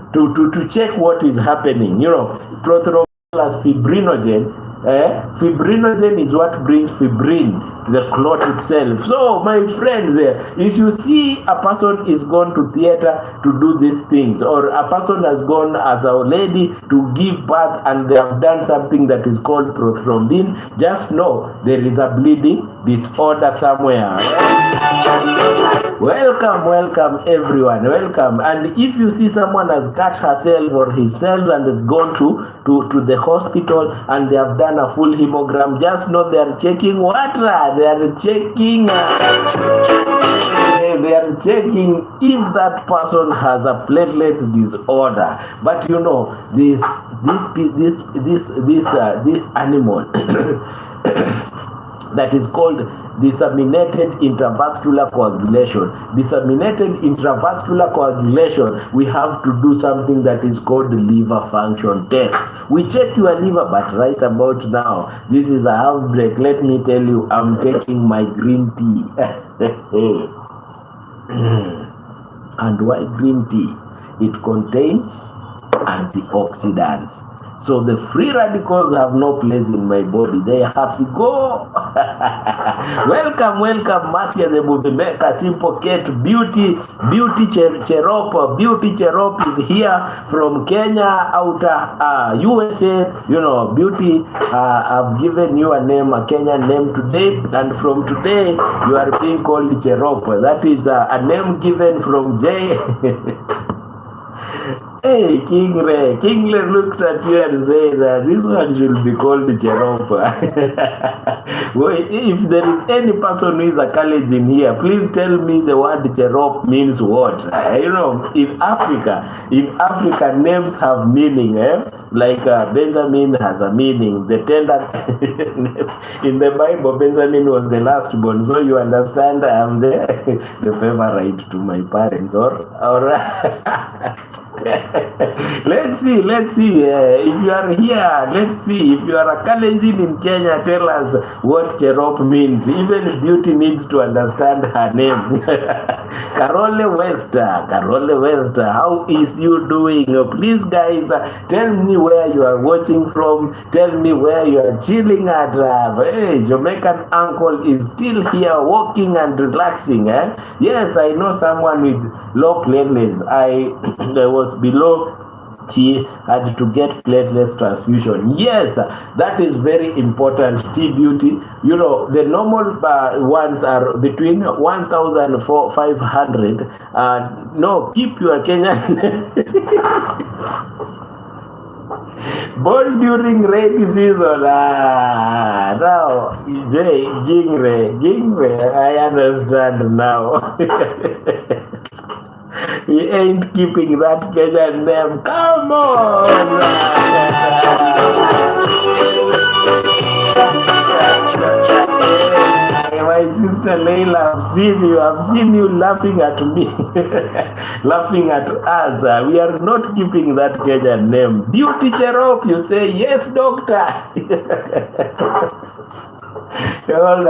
check what is happening. Prothrombin plus fibrinogen. Fibrinogen is what brings fibrin, the clot itself. So my friends, if you see a person is gone to theater to do these things, or a person has gone as a lady to give birth and they have done something that is called prothrombin, just know there is a bleeding disorder somewhere. Welcome everyone, welcome. And if you see someone has cut herself or himself and has gone to the hospital and they have done done a full hemogram. Just know they are checking water. They are checking. They are checking if that person has a platelets disorder. But you know, this animal that is called disseminated intravascular coagulation. Disseminated intravascular coagulation, we have to do something that is called the liver function test. We check your liver, but right about now, this is a half break. Let me tell you, I'm taking my green tea. And why green tea? It contains antioxidants. So the free radicals have no place in my body. They have to go. welcome, Marcia the movie maker, Simple Kate, Beauty Cherop. Beauty Cherop is here from Kenya, outer USA. You know, Beauty, I've given you a name, a Kenyan name today, and from today you are being called Cherop. That is a name given from Jay. Hey, King Ray looked at you and said, this one should be called Cherop. Well, if there is any person who is a college in here, please tell me the word Cherop means what. You know, in Africa, names have meaning. Like Benjamin has a meaning. The tender in the Bible, Benjamin was the last born. So you understand, I am the favorite to my parents. Or let's see if you are here. Let's see if you are a Kalenjin in Kenya. Tell us what Cherop means. Even Beauty needs to understand her name. Carole West, how is you doing? Please guys, tell me where you are watching from. Tell me where you are chilling at. Hey, Jamaican uncle is still here walking and relaxing. Yes, I know someone with low platelets. I was below. She had to get platelets transfusion. Yes, that is very important. T-Beauty, you know, the normal ones are between 1,500. No, keep your Kenyan. Born during rainy season. Now, Gingre, I understand now. We ain't keeping that Kenyan name. Come on! My sister Leila, I've seen you laughing at me, laughing at us. We are not keeping that Kenyan name. Beauty Cherop, you say, yes, doctor. You hold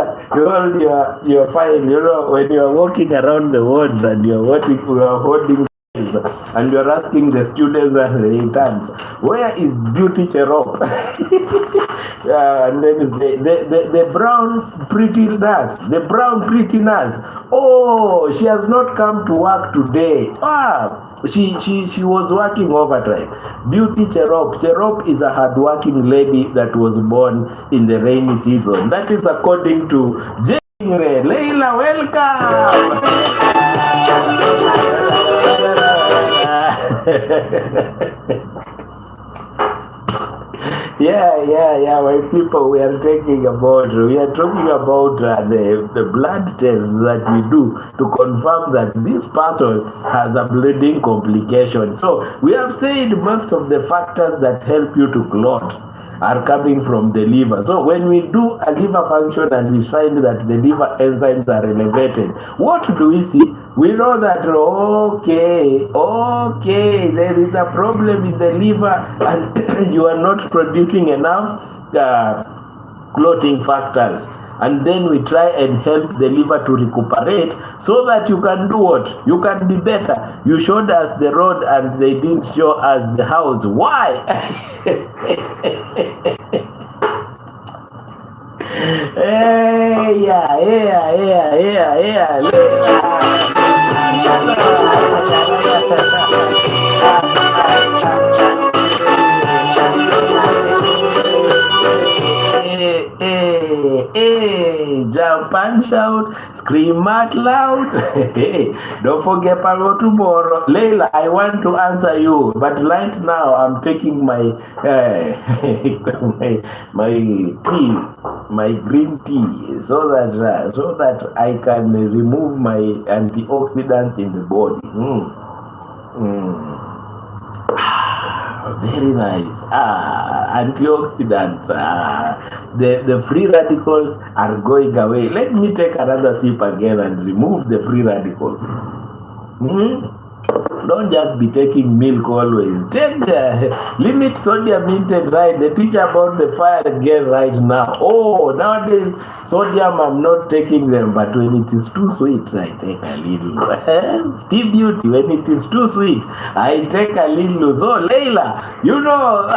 your file, you know, when you are walking around the wards and you are holding and you are asking the students and the interns, where is Beauty Cherop? And then the brown pretty nurse, oh, she has not come to work today. She was working overtime. Beauty Cherop is a hardworking lady that was born in the rainy season. That is according to Jingre. Leila, welcome. Yeah, my people, we are talking about the blood tests that we do to confirm that this person has a bleeding complication. So we have said most of the factors that help you to clot are coming from the liver. So when we do a liver function and we find that the liver enzymes are elevated, what do we see? We know that, okay, there is a problem in the liver and you are not producing enough clotting factors. And then we try and help the liver to recuperate so that you can do what? You can be better. You showed us the road and they didn't show us the house. Why? Yeah. Jump and shout, Scream out loud. Don't forget Palo tomorrow. Leila, I want to answer you, but right now I'm taking my my tea, my green tea, so that I can remove my antioxidants in the body. Very nice. Antioxidants. The free radicals are going away. Let me take another sip again and remove the free radicals. Don't just be taking milk always. Take limit sodium intake, right? They teach about the fire again right now. Oh, nowadays sodium I'm not taking them, but when it is too sweet, I take a little. Tea beauty, when it is too sweet, I take a little. So Leila, you know,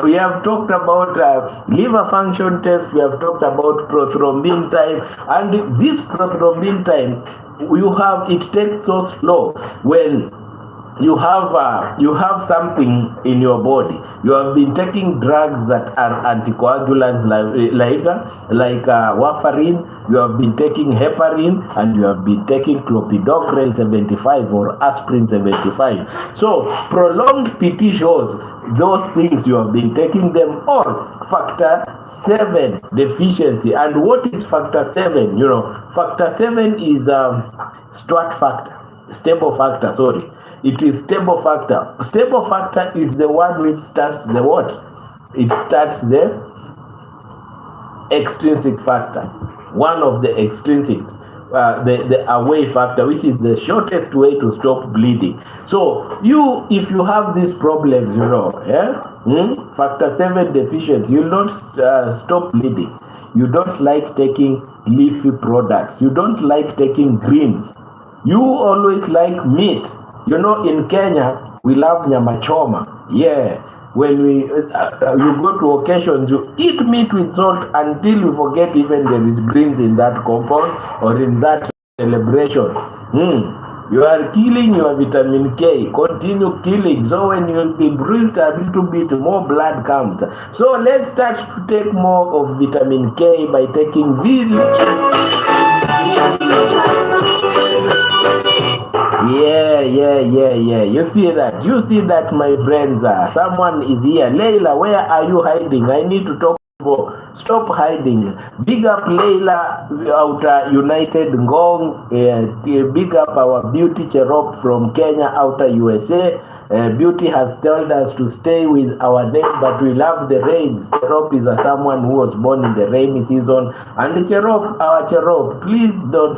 we have talked about liver function test. We have talked about prothrombin time, and this prothrombin time, it takes so slow when you have something in your body. You have been taking drugs that are anticoagulants like warfarin. You have been taking heparin, and you have been taking clopidogrel 75 or aspirin 75. So prolonged PT shows those things you have been taking them, or factor 7 deficiency. And what is factor 7? You know, factor 7 is stable factor, sorry. It is stable factor. Stable factor is the one which starts the what? It starts the extrinsic factor. One of the extrinsic, the away factor, which is the shortest way to stop bleeding. So if you have these problems, you know, factor 7 deficiency, you will not stop bleeding. You don't like taking leafy products. You don't like taking greens. You always like meat. You know, in Kenya, we love nyama choma. Yeah. When you go to occasions, you eat meat with salt until you forget even there is greens in that compound or in that celebration. You are killing your vitamin K. Continue killing. So when you will be bruised a little bit, more blood comes. So let's start to take more of vitamin K by taking Yeah. You see that, my friends. Someone is here. Leila, where are you hiding? I need to talk. Stop hiding. Big up Leila outer United Ngong. Big up our Beauty Cherop from Kenya outer USA. Beauty has told us to stay with our name, but we love the rains. Cherop is someone who was born in the rainy season. And Cherop, our Cherop, please don't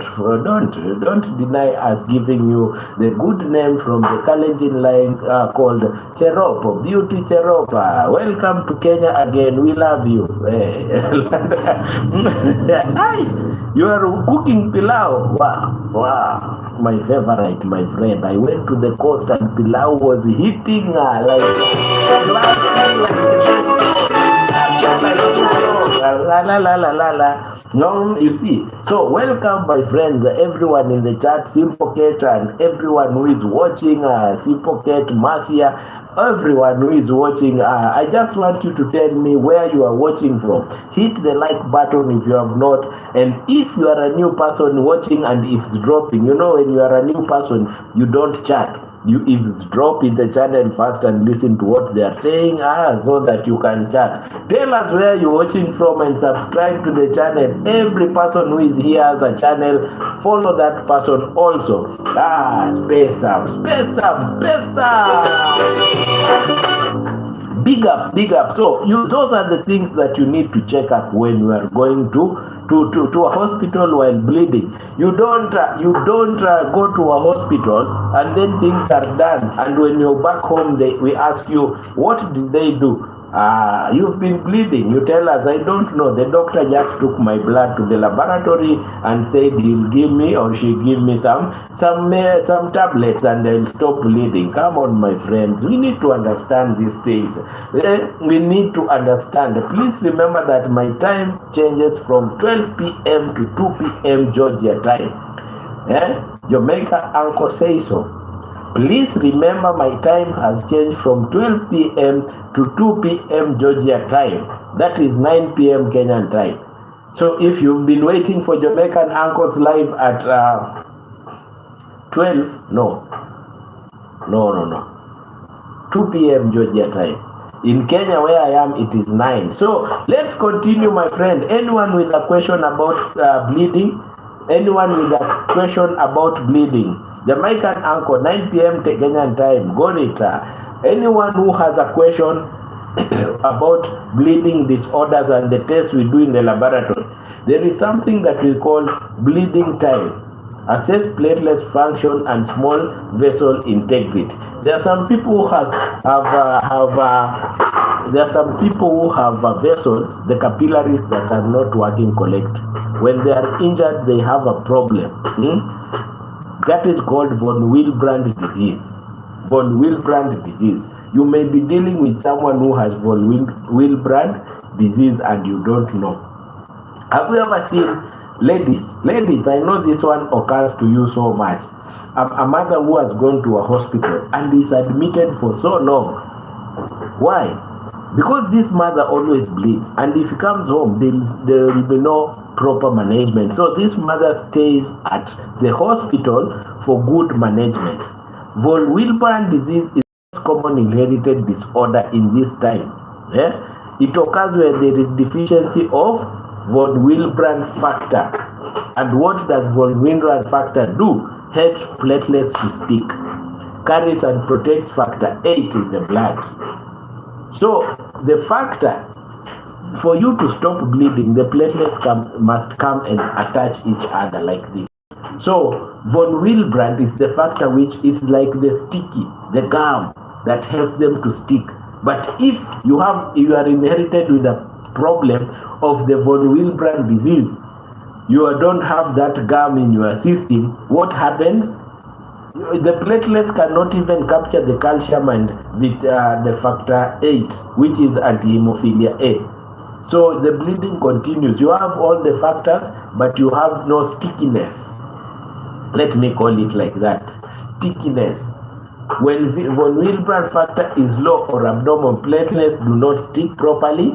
deny us giving you the good name from the Kalenjin line called Cherop. Beauty Cherop, welcome to Kenya again. We love you. You are cooking pilau. Wow, my favorite, my friend. I went to the coast and pilau was hitting like No, you see. So welcome, my friends, everyone in the chat, Simple Kate, and everyone who is watching, Simple Kate, Marcia, everyone who is watching. I just want you to tell me where you are watching from. Hit the like button if you have not, and if you are a new person watching and eavesdropping, you know, when you are a new person, you don't chat. You eavesdrop in the channel first and listen to what they are saying, so that you can chat. Tell us where you're watching from and subscribe to the channel. Every person who is here has a channel. Follow that person also. Space up. Big up. So those are the things that you need to check up when you are going to a hospital while bleeding. You don't go to a hospital and then things are done, and when you're back home we ask you, what did they do? You've been bleeding. You tell us, I don't know. The doctor just took my blood to the laboratory and said he'll give me or she'll give me some tablets and I'll stop bleeding. Come on, my friends. We need to understand these things. We need to understand. Please remember that my time changes from 12 p.m. to 2 p.m. Georgia time. Jamaica uncle say so. Please remember my time has changed from 12 p.m. to 2 p.m. Georgia time. That is 9 p.m. Kenyan time. So if you've been waiting for Jamaican Uncles live at 12, no, 2 p.m. Georgia time. In Kenya, where I am, it is 9. So let's continue, my friend. Anyone with a question about bleeding? Anyone with a question about bleeding? Jamaican Uncle, 9 p.m. Kenyan time. Got it. Anyone who has a question about bleeding disorders and the tests we do in the laboratory, there is something that we call bleeding time. Assess platelets function and small vessel integrity. There are some people who there are some people who have vessels, the capillaries that are not working correct. When they are injured, they have a problem. That is called von Willebrand disease. Von Willebrand disease. You may be dealing with someone who has von Willebrand disease and you don't know. Have you ever seen ladies, I know this one occurs to you so much. A mother who has gone to a hospital and is admitted for so long. Why? Because this mother always bleeds, and if she comes home, there will be no proper management. So this mother stays at the hospital for good management. Von Willebrand disease is a common inherited disorder in this time. It occurs when there is deficiency of von Willebrand factor. And what does von Willebrand factor do? Helps platelets to stick, carries and protects factor 8 in the blood. So the factor, for you to stop bleeding, the platelets must come and attach each other like this. So von Willebrand is the factor which is like the sticky, the gum that helps them to stick. But if you are inherited with a problem of the von Willebrand disease, you don't have that gum in your system, what happens? The platelets cannot even capture the calcium and the factor 8, which is anti-hemophilia A. So the bleeding continues. You have all the factors, but you have no stickiness. Let me call it like that, stickiness. When von Willebrand factor is low or abnormal, platelets do not stick properly,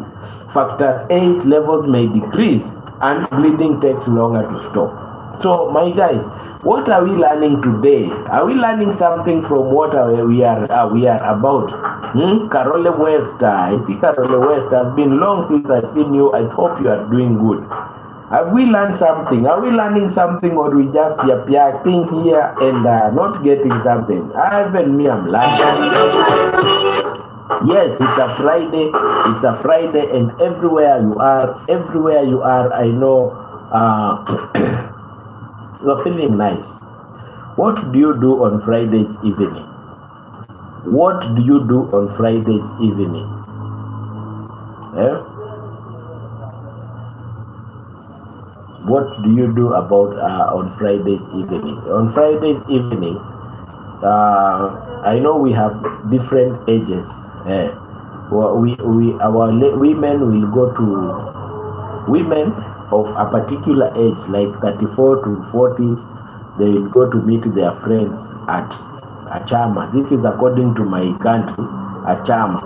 factors 8 levels may decrease, and bleeding takes longer to stop. So my guys, what are we learning today? Are we learning something from what we are about? Carole West, I see Carole West. Has been long since I've seen you. I hope you are doing good. Have we learned something? Are we learning something, or we just ping here and not getting something? Even me, I'm learning. Yes, it's a Friday. It's a Friday, and everywhere you are, I know you're feeling nice. What do you do on Fridays evening? What do you do on Fridays evening? What do you do about on Fridays evening? On Fridays evening, I know we have different ages. Our women will go to women of a particular age, like 34 to 40s. They will go to meet their friends at a chama. This is according to my country, a chama.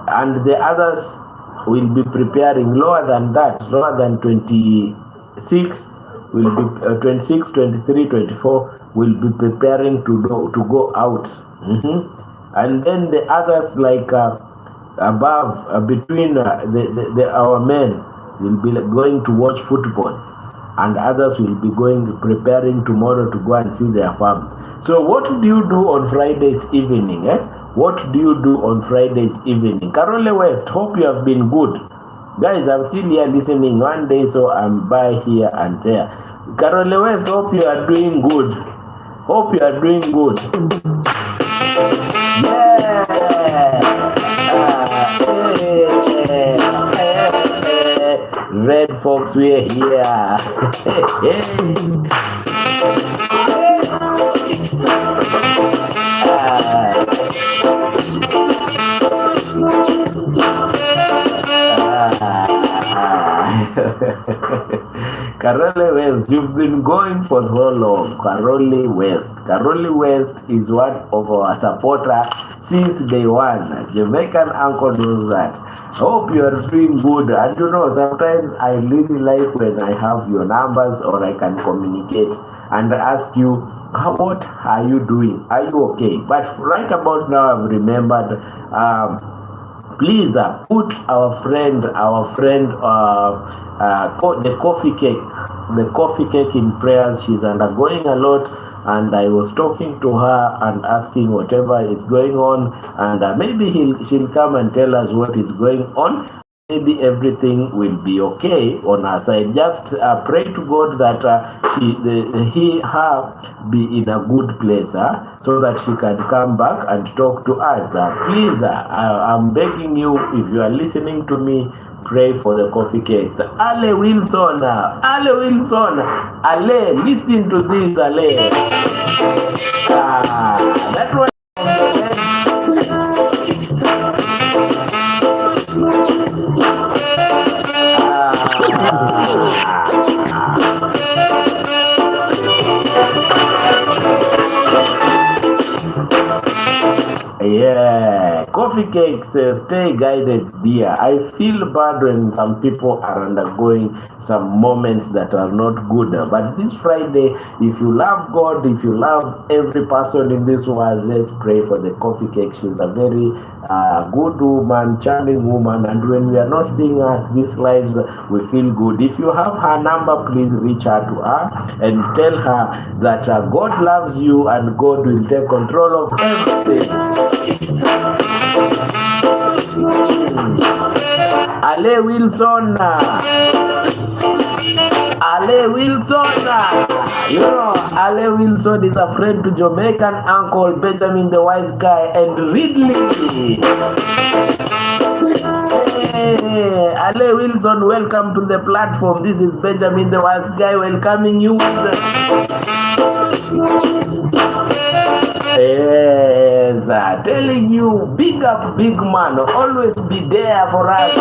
And the others will be preparing lower than that, lower than 26, will be 26, 23, 24 will be preparing to go out. And then the others, like above, between our men will be going to watch football, and others will be preparing tomorrow to go and see their farms. So what do you do on Fridays evening? What do you do on Fridays evening? Carole West, hope you have been good. Guys, I'm still here listening one day, so I'm by here and there. Carole West, hope you are doing good. Hope you are doing good. Yeah! Red Fox, we're here. Carole West, you've been going for so long. Carole West. Carole West is one of our supporter since day one. Jamaican uncle knows that. Hope you are doing good. And sometimes I really like when I have your numbers or I can communicate and ask you, what are you doing? Are you okay? But right about now, I've remembered. Please put our friend, the coffee cake in prayers. She's undergoing a lot, and I was talking to her and asking whatever is going on, and maybe she'll come and tell us what is going on. Maybe everything will be okay on her side. Just pray to God that her be in a good place, so that she can come back and talk to us. Please, I'm begging you, if you are listening to me, pray for the coffee cakes. Ale Wilson, Ale, listen to this, Ale. That one. Yeah, coffee cakes, stay guided, dear. I feel bad when some people are undergoing some moments that are not good. But this Friday, if you love God, if you love every person in this world, let's pray for the coffee cake. She's a very good woman, charming woman. And when we are not seeing her at these lives, we feel good. If you have her number, please reach out to her and tell her that God loves you and God will take control of everything. Ale Wilson, Ale Wilson is a friend to Jamaican uncle Benjamin the Wise Guy and Ridley. Hey, Ale Wilson, welcome to the platform. This is Benjamin the Wise Guy welcoming you. Yes, telling you, big up, big man, always be there for us.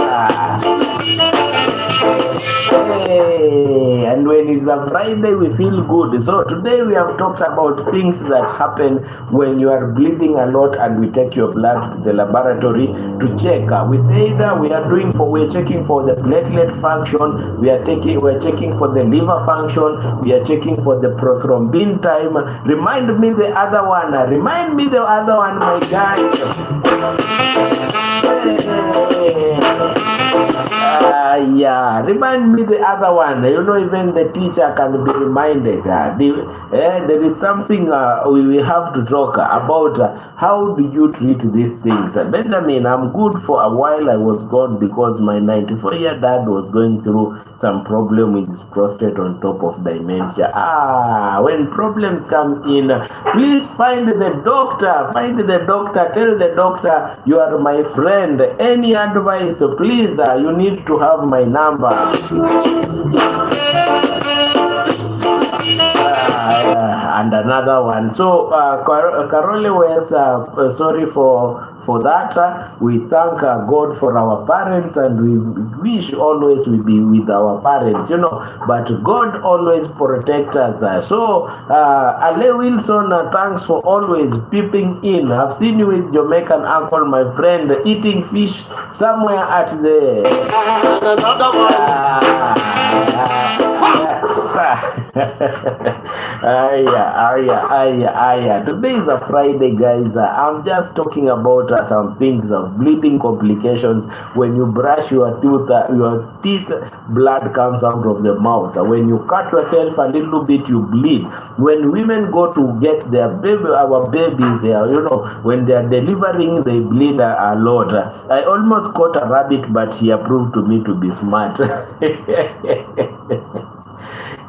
Hey, and when it's a Friday, we feel good. So today we have talked about things that happen when you are bleeding a lot, and we take your blood to the laboratory to check. We said we're checking for the platelet function. We're checking for the liver function. We are checking for the prothrombin time. Remind me the other one, my guy. Yeah, remind me the other one. Even the teacher can be reminded. There is something we have to talk about. How do you treat these things? Benjamin, I'm good for a while. I was gone because my 94-year dad was going through some problem with his prostate on top of dementia. When problems come in, please find the doctor. Tell the doctor you are my friend. Any advice, please, you need to have my number. And another one. So Carole West, sorry for that. We thank God for our parents, and we wish always we be with our parents, but God always protect us. So Ale Wilson, thanks for always peeping in. I've seen you with Jamaican uncle, my friend, eating fish somewhere at the another one. Today is a Friday, guys. I'm just talking about some things of bleeding complications. When you brush your teeth, blood comes out of the mouth. When you cut yourself a little bit, you bleed. When women go to get our babies, when they are delivering, they bleed a lot. I almost caught a rabbit, but he approved to me to be smart.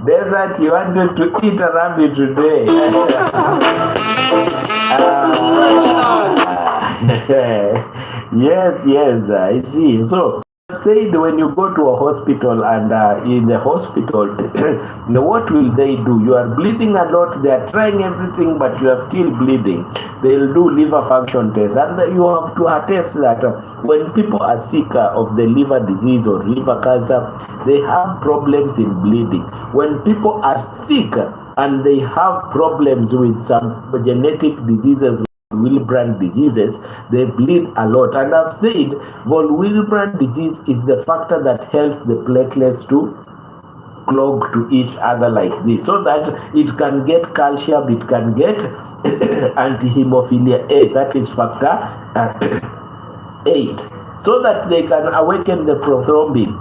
Desert, you wanted to eat a rabbit today. Yes, I see. So said when you go to a hospital and in the hospital, what will they do? You are bleeding a lot. They are trying everything, but you are still bleeding. They'll do liver function tests, and you have to attest that when people are sick of the liver disease or liver cancer, they have problems in bleeding. When people are sick and they have problems with some genetic diseases, Willebrand diseases, they bleed a lot. And I've said, von Willebrand disease is the factor that helps the platelets to clog to each other like this, so that it can get calcium, it can get anti-hemophilia A, that is factor 8, so that they can awaken the prothrombin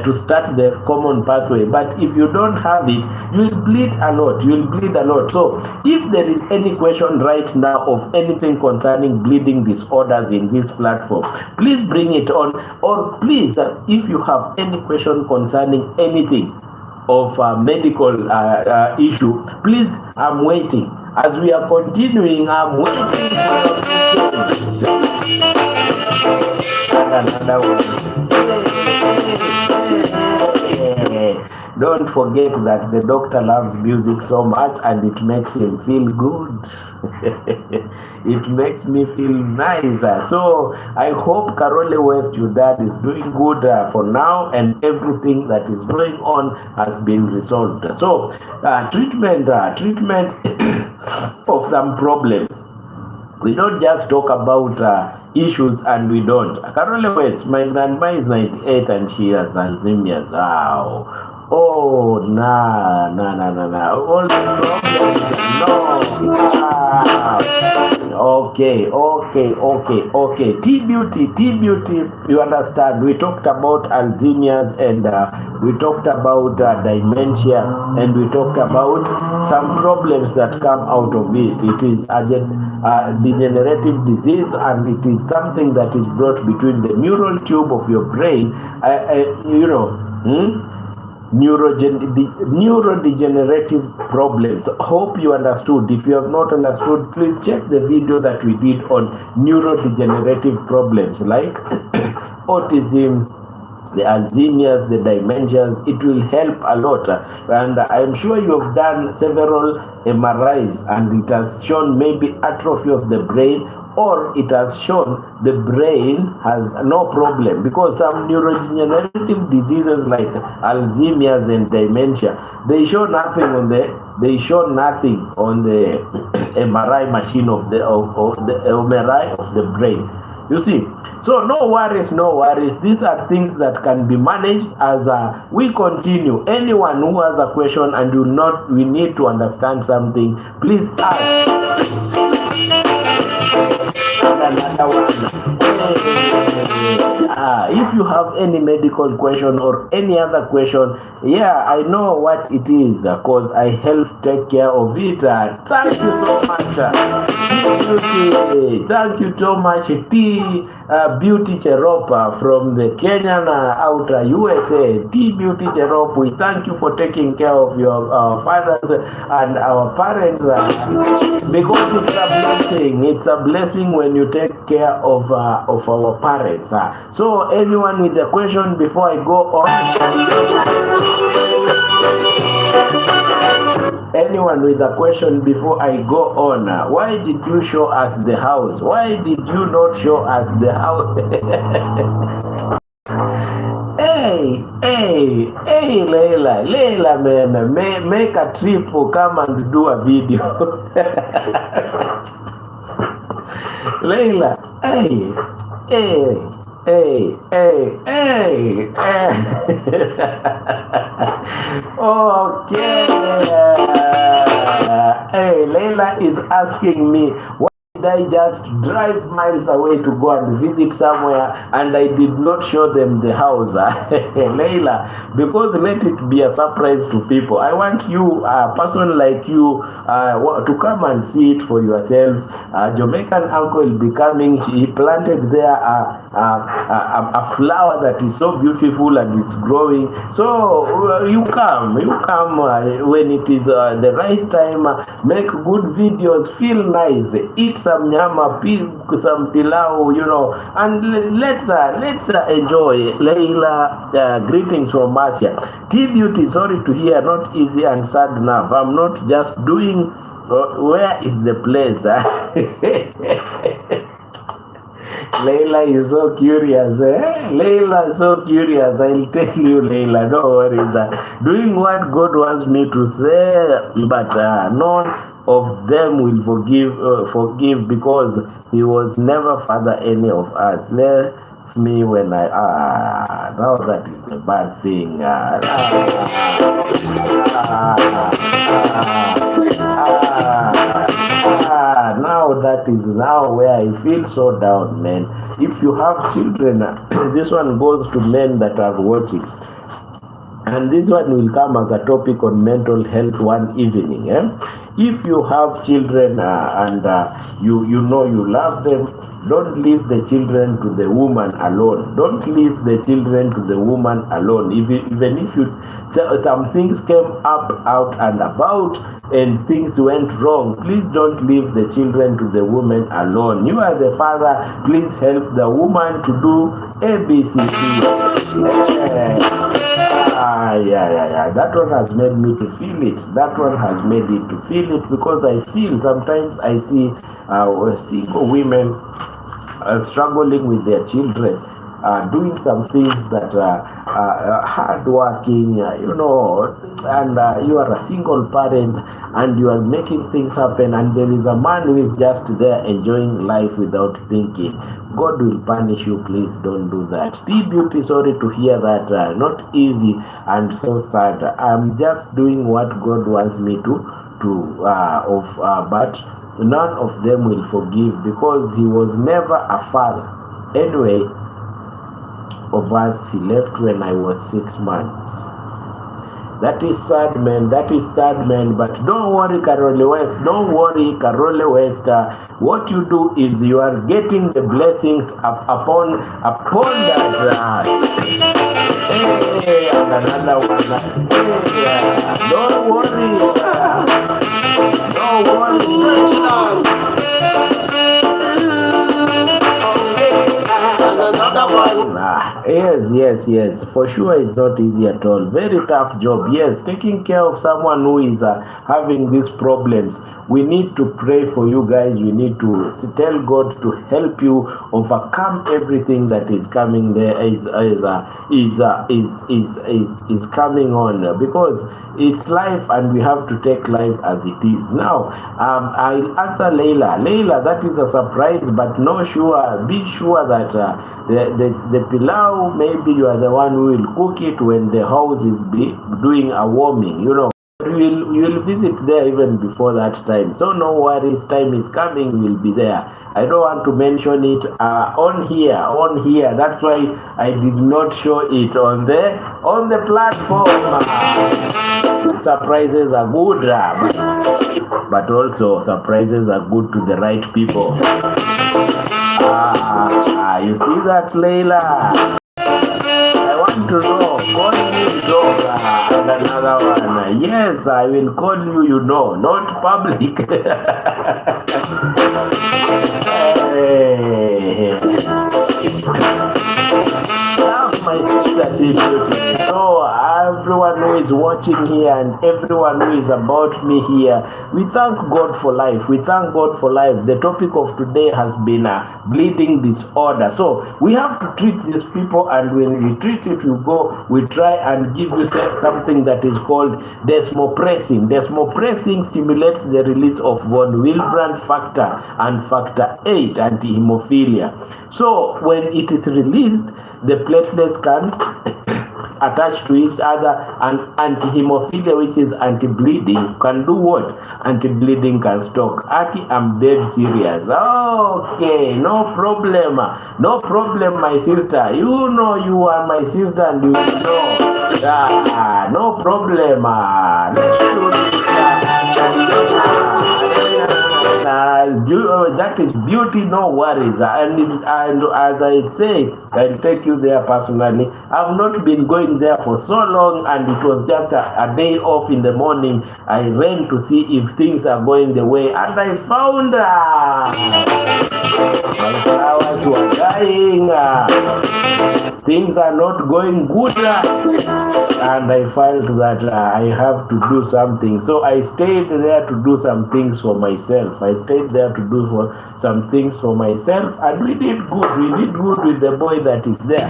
to start the common pathway. But if you don't have it, you will bleed a lot. You will bleed a lot. So if there is any question right now of anything concerning bleeding disorders in this platform, please bring it on. Or please, if you have any question concerning anything of medical issue, please, I'm waiting. As we are continuing, I'm waiting for another one. Don't forget that the doctor loves music so much and it makes him feel good. It makes me feel nice. So I hope Karole West, your dad, is doing good for now, and everything that is going on has been resolved. So treatment of some problems. We don't just talk about issues and we don't. Karole West, my grandma is 98 and she has Alzheimer's. Oh, nah. All the problems, no. Okay. T-Beauty, you understand. We talked about Alzheimer's and we talked about dementia, and we talked about some problems that come out of it. It is a degenerative disease, and it is something that is brought between the neural tube of your brain, neurodegenerative problems. Hope you understood. If you have not understood, please check the video that we did on neurodegenerative problems like autism, the Alzheimer's, the dementias. It will help a lot, and I'm sure you have done several MRIs and it has shown maybe atrophy of the brain, or it has shown the brain has no problem, because some neurodegenerative diseases like Alzheimer's and dementia, they show nothing on the MRI machine of the MRI of the brain. You see, so no worries. These are things that can be managed as we continue. Anyone who has a question and we need to understand something, please ask. Another one. If you have any medical question or any other question, I know what it is, because I help take care of it. Thank you so much. Thank you so much, T-Beauty Cherop from the Kenyan outer USA. T-Beauty Cherop, we thank you for taking care of your fathers and our parents, because it's a blessing when you take care of our parents. So anyone with a question before I go on? Anyone with a question before I go on? Why did you show us the house? Why did you not show us the house? Hey, Leila, man, make a trip or come and do a video. Leila, hey. Okay. Leila is asking me, why did I just drive miles away to go and visit somewhere and I did not show them the house? Leila, because let it be a surprise to people. I want you, a person like you, to come and see it for yourself. Jamaican uncle will be coming. He planted there a flower that is so beautiful and it's growing. So you come when it is the right time. Make good videos, feel nice, eat some nyama, some pilau, and let's enjoy. Leila, greetings from Marcia. T-Beauty, sorry to hear, not easy and sad enough. I'm not just doing. Where is the place? Leila, you're so curious, eh? Leila, so curious. I'll tell you, Leila, no worries. Doing what God wants me to say, but none of them will forgive because He was never father any of us. Let me when now that is a bad thing. Now that is now where I feel so down, man. If you have children, this one goes to men that are watching. And this one will come as a topic on mental health one evening. If you have children and you know you love them, don't leave the children to the woman alone. Don't leave the children to the woman alone. Even if some things came up, out and about, and things went wrong, please don't leave the children to the woman alone. You are the father. Please help the woman to do ABCD. Yeah. That one has made me to feel it. That one has made it to feel it because I feel sometimes I see single women struggling with their children, doing some things that are hardworking, and you are a single parent and you are making things happen, and there is a man who is just there enjoying life without thinking. God will punish you. Please don't do that. T-Beauty, sorry to hear that. Not easy and so sad. I'm just doing what God wants me but none of them will forgive because He was never a father. Anyway, of us, He left when I was 6 months. That is sad, man. That is sad, man. But don't worry, Carole West. Don't worry, Carole West. What you do is you are getting the blessings upon that. Hey, and another one. Hey, don't worry. Don't worry. Yes, for sure it's not easy at all. Very tough job. Yes, taking care of someone who is having these problems. We need to pray for you guys. We need to tell God to help you overcome everything that is coming there is coming on, because it's life and we have to take life as it is. Now, I'll answer Leila, that is a surprise, but be sure that the pilau, maybe you are the one who will cook it when the house is doing a warming, You will visit there even before that time. So no worries, time is coming, we'll be there. I don't want to mention it on here. That's why I did not show it on the platform. Surprises are good, but also surprises are good to the right people. You see that, Leila? I want to know. Call me dog. And another one. Yes, I will call you. Not public. Hey. Love my sister T-Beauty. So everyone who is watching here and everyone who is about me here, we thank God for life. We thank God for life. The topic of today has been bleeding disorder. So we have to treat these people, and when we treat it, we try and give you something that is called desmopressin. Desmopressin stimulates the release of von Willebrand factor and factor 8 anti-hemophilia. So when it is released, the platelets can attached to each other, and anti-hemophilia, which is anti-bleeding, can do what? Anti-bleeding can stop. Aki, I'm dead serious. Okay, no problem, my sister. You know you are my sister, and you know. No problem. Let's do this. that is beauty, no worries. And as I say, I'll take you there personally. I've not been going there for so long, and it was just a day off in the morning. I ran to see if things are going the way, and I found my flowers were dying. Things are not going good, and I felt that I have to do something. So I stayed there to do some things for myself. I stayed there to do some things for myself, and we did good. We did good with the boy that is there.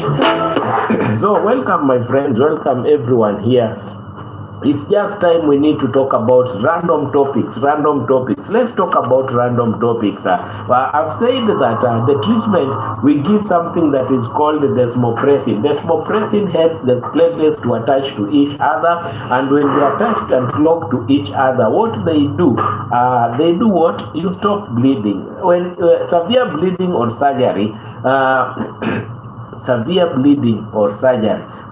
So welcome, my friends. Welcome everyone here. It's just time we need to talk about random topics. Let's talk about random topics. I've said that the treatment, we give something that is called desmopressin. Desmopressin helps the platelets to attach to each other, and when they attach and clog to each other, what they do what? You stop bleeding. When severe bleeding or surgery,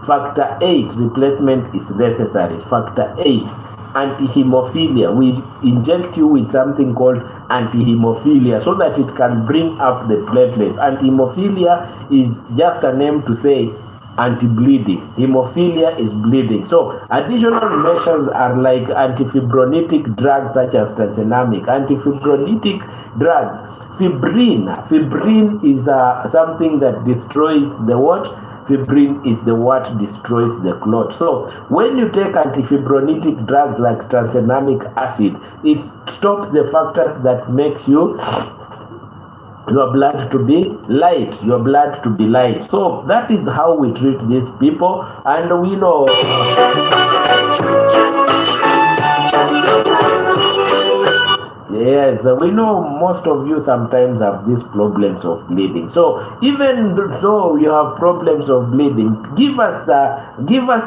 factor 8 replacement is necessary. Factor 8, anti-hemophilia. We inject you with something called anti-hemophilia so that it can bring up the platelets. Anti-hemophilia is just a name to say anti-bleeding. Hemophilia is bleeding. So additional measures are like antifibrinolytic drugs such as tranexamic. Antifibrinolytic drugs, fibrin is something that destroys the what? Fibrin is the what destroys the clot. So when you take antifibrinolytic drugs like tranexamic acid, it stops the factors that makes your blood to be light. So that is how we treat these people, and we know yes, we know most of you sometimes have these problems of bleeding. So even though you have problems of bleeding, give us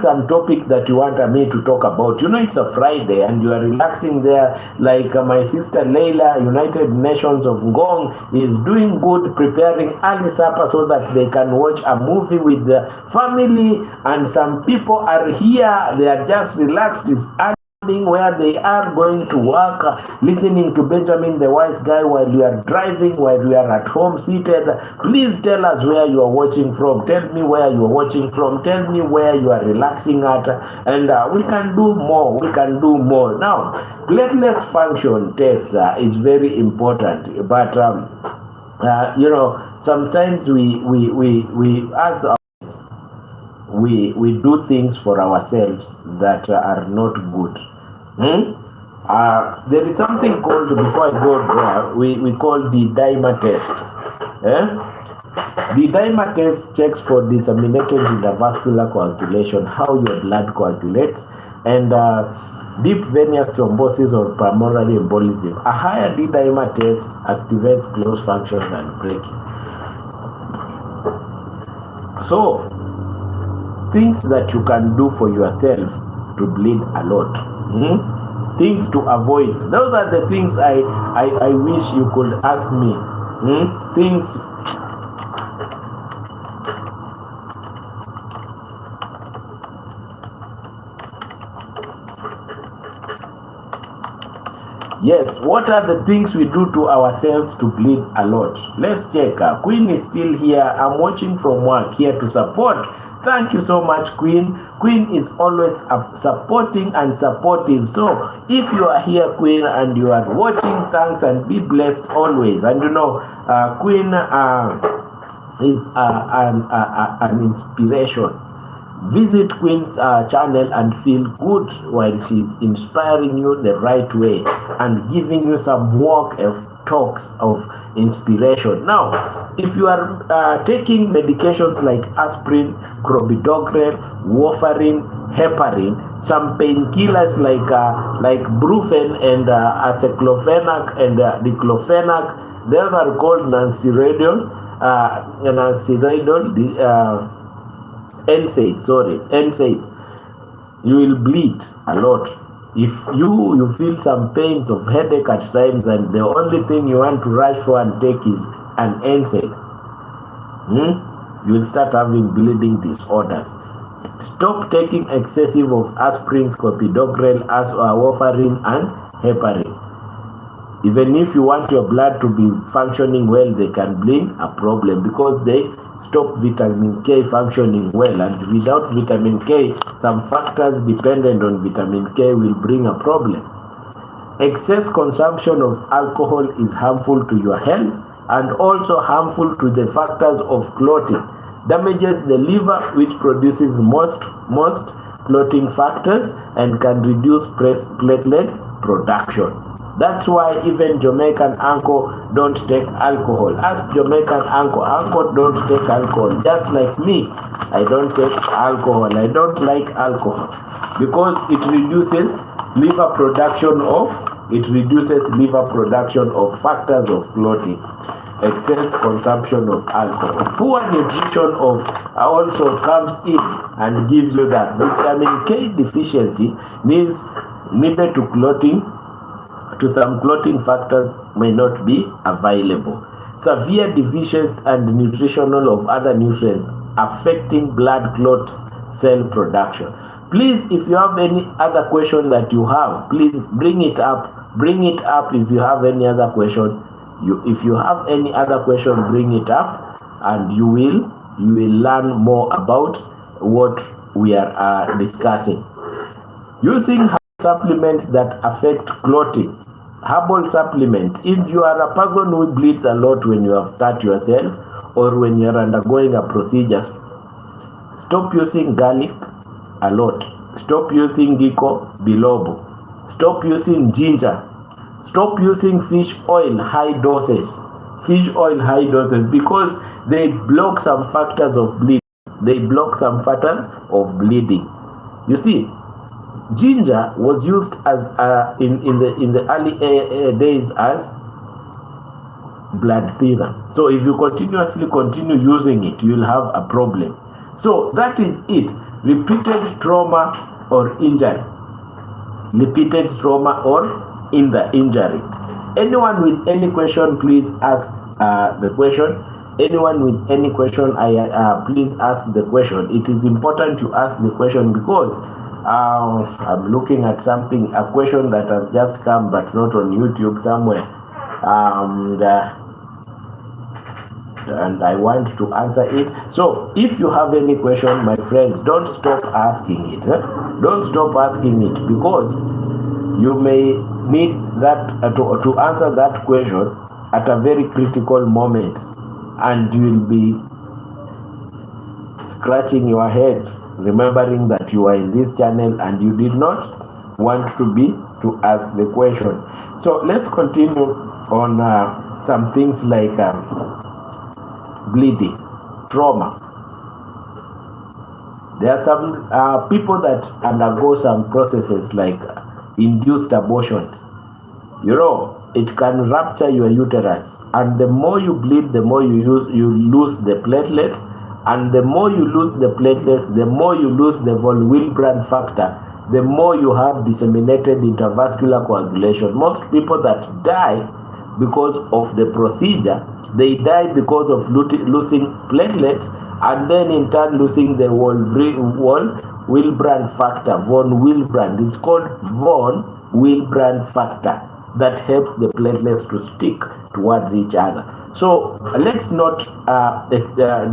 some topic that you want me to talk about. You know, it's a Friday and you are relaxing there, like my sister Leila, United Nations of Ngong, is doing good, preparing early supper so that they can watch a movie with the family, and some people are here, they are just relaxed. It's where they are going to work, listening to Benjamin the Wise Guy while you are driving, while you are at home seated. Please tell us where you are watching from. Tell me where you are watching from. Tell me where you are relaxing at, and we can do more. Now, platelet function test is very important, but you know, sometimes we do things for ourselves that are not good. There is something called, before I go there, we call the dimer test. The dimer test checks for disseminated intravascular coagulation, how your blood coagulates, and deep venous thrombosis or pulmonary embolism. A higher D-dimer test activates close functions and braking. So, things that you can do for yourself to bleed a lot. Things to avoid. Those are the things I wish you could ask me. Things. Yes, what are the things we do to ourselves to bleed a lot? Let's check. Queen is still here. I'm watching from work, here to support. Thank you so much, Queen. Queen is always supporting and supportive. So if you are here, Queen, and you are watching, thanks and be blessed always. And you know, Queen is an inspiration. Visit Queen's channel and feel good while she's inspiring you the right way and giving you some work of talks of inspiration. Now, if you are taking medications like aspirin, clopidogrel, warfarin, heparin, some painkillers like brufen and aceclofenac and diclofenac, they are called non-steroidal, NSAIDs, you will bleed a lot. If you feel some pains of headache at times and the only thing you want to rush for and take is an NSAID, you will start having bleeding disorders. Stop taking excessive of aspirin, clopidogrel, warfarin and heparin. Even if you want your blood to be functioning well, they can bring a problem because they stop vitamin K functioning well. And without vitamin K, some factors dependent on vitamin K will bring a problem. Excess consumption of alcohol is harmful to your health and also harmful to the factors of clotting. Damages the liver, which produces most clotting factors and can reduce platelets production. That's why even Jamaican uncle don't take alcohol. Ask Jamaican uncle don't take alcohol. Just like me, I don't take alcohol. I don't like alcohol because it reduces liver production of factors of clotting. Excess consumption of alcohol. Poor nutrition also comes in and gives you that. Vitamin K deficiency needed to some clotting factors may not be available. Severe deficiency and nutritional of other nutrients affecting blood clot cell production. Please, if you have any other question that you have, please bring it up. Bring it up if you have any other question. If you have any other question, bring it up, and you will learn more about what we are discussing. Using supplements that affect clotting. Herbal supplements. If you are a person who bleeds a lot when you have cut yourself or when you are undergoing a procedure, stop using garlic a lot. Stop using ginkgo biloba. Stop using ginger. Stop using fish oil high doses. Because they block some factors of bleeding. You see, ginger was used as in the early days as blood thinner. So if you continue using it, you will have a problem. So that is it. Repeated trauma or injury. In the injury. Anyone with any question, please ask the question. Anyone with any question, please ask the question. It is important to ask the question because I'm looking at a question that has just come, but not on YouTube somewhere, and I want to answer it. So if you have any question, my friends, don't stop asking it. Don't stop asking it because you may need that to answer that question at a very critical moment, and you will be scratching your head, remembering that you are in this channel and you did not want to ask the question. So let's continue on some things like bleeding, trauma. There are some people that undergo some processes like induced abortions. It can rupture your uterus, and the more you bleed, the more you lose the platelets, and the more you lose the platelets, the more you lose the von Willebrand factor, the more you have disseminated intravascular coagulation. Most people that die because of the procedure, they die because of losing platelets, and then in turn losing the von Willebrand factor, von Willebrand. It's called von Willebrand factor that helps the platelets to stick towards each other. So let's not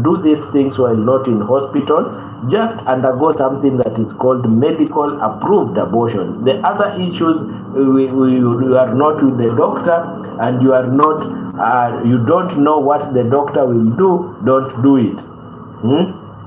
do these things while not in hospital. Just undergo something that is called medical approved abortion. The other issues, you are not with the doctor and you are not, you don't know what the doctor will do, don't do it.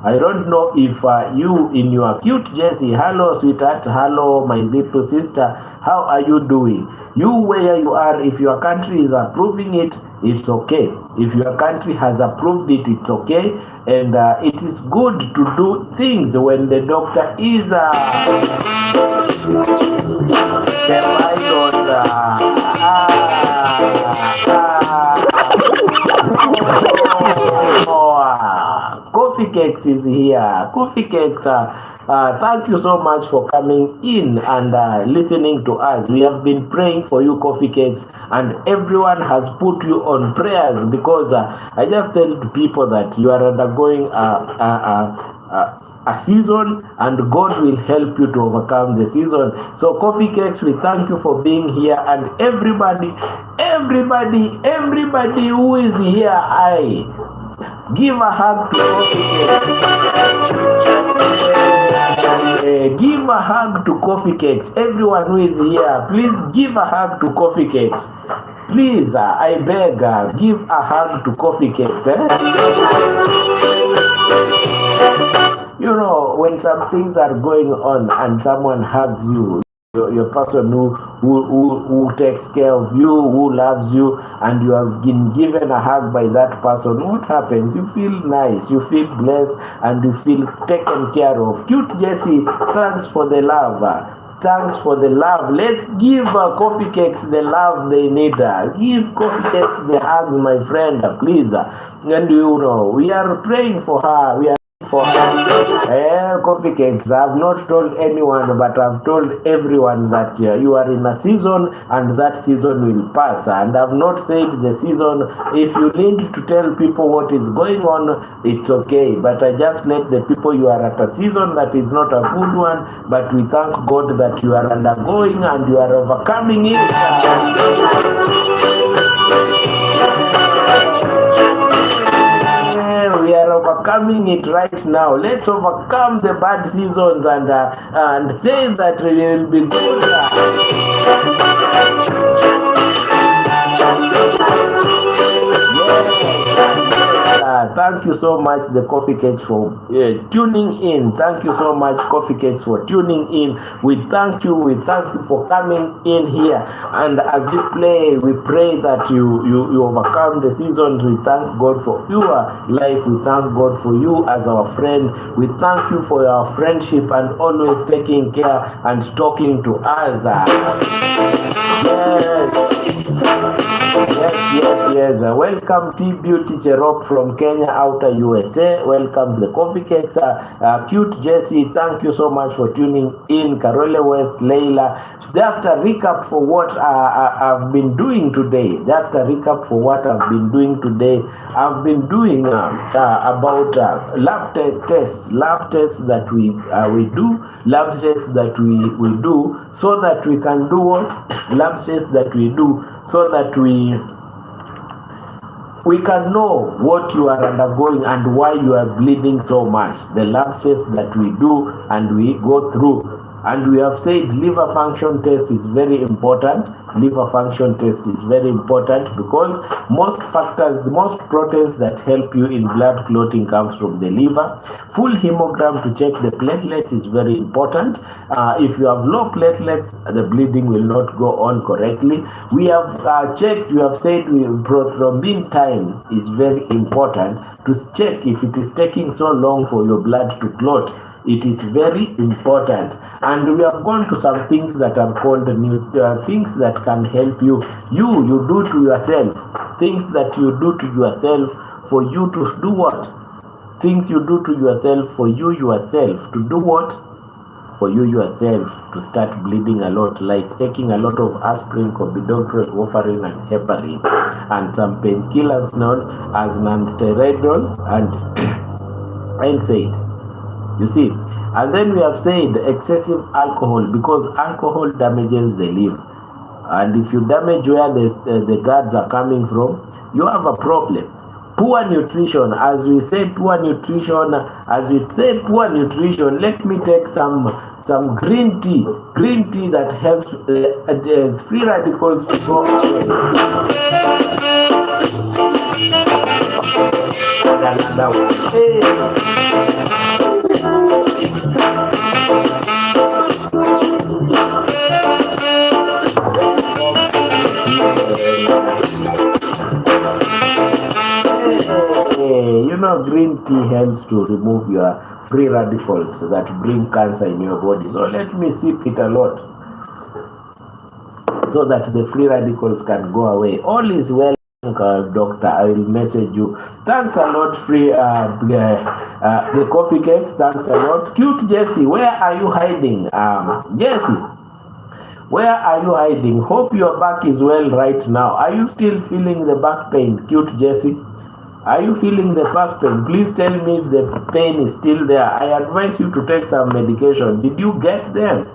I don't know if you in your acute, Jesse, hello sweetheart, hello my little sister, how are you doing? You where you are, if your country is approving it, it's okay. If your country has approved it, it's okay. And it is good to do things when the doctor is the pilot. Coffee Cakes is here. Coffee Cakes, thank you so much for coming in and listening to us. We have been praying for you, Coffee Cakes, and everyone has put you on prayers because I just tell people that you are undergoing a season and God will help you to overcome the season. So Coffee Cakes, we thank you for being here, and everybody everybody who is here, I give a hug to give a hug to Coffee Cakes. Everyone who is here, please give a hug to Coffee Cakes. Please, I beg, give a hug to Coffee Cakes. You know, when some things are going on and someone hugs you, your person who takes care of you, who loves you, and you have been given a hug by that person, what happens? You feel nice, you feel blessed, and you feel taken care of. Cute Jessie, thanks for the love. Thanks for the love. Let's give Coffee Cakes the love they need. Give Coffee Cakes the hugs, my friend, please. And you know, we are praying for her. We are for Coffee Cakes. I've not told anyone, but I've told everyone that you are in a season and that season will pass. And I've not said the season. If you need to tell people what is going on, it's okay. But I just let the people you are at a season that is not a good one. But we thank God that you are undergoing and you are overcoming it. We are overcoming it right now. Let's overcome the bad seasons and say that we will be good. Thank you so much, the Coffee Cakes, for tuning in. Thank you so much, Coffee Cakes, for tuning in. We thank you for coming in here. And as we play, we pray that you overcome the seasons. We thank God for your life. We thank God for you as our friend. We thank you for your friendship and always taking care and talking to us. Yes. Welcome T Beauty Cherop from Kenya, outer USA. Welcome to the Coffee Cakes. Cute Jessie, thank you so much for tuning in. Carole West, Leila. Just a recap for what I've been doing today. I've been doing about lab tests that we do, so that we can do what? Lab tests that we do so that we can know what you are undergoing and why you are bleeding so much. The lab tests that we do and we go through. And we have said liver function test is very important. Because most proteins that help you in blood clotting comes from the liver. Full hemogram to check the platelets is very important. If you have low platelets, the bleeding will not go on correctly. We have checked, you have said prothrombin time is very important to check if it is taking so long for your blood to clot. It is very important, and we have gone to some things that are called things that can help you. You do to yourself, things that you do to yourself for you to do what? Things you do to yourself for you yourself to do what? For you yourself to start bleeding a lot, like taking a lot of aspirin, carbidogrel, warfarin, and heparin, and some painkillers known as non-steroidal and NSAIDs. You see, and then we have said excessive alcohol, because alcohol damages the liver, and if you damage where the guards are coming from, you have a problem. Poor nutrition, as we say poor nutrition, let me take some green tea that helps free radicals to go away. You know, green tea helps to remove your free radicals that bring cancer in your body. So let me sip it a lot so that the free radicals can go away. All is well, doctor. I will message you. Thanks a lot, the Coffee Cakes. Thanks a lot. Cute Jessie, where are you hiding? Jessie, where are you hiding? Hope your back is well right now. Are you still feeling the back pain, Cute Jessie? Are you feeling the back pain? Please tell me if the pain is still there. I advise you to take some medication. Did you get them?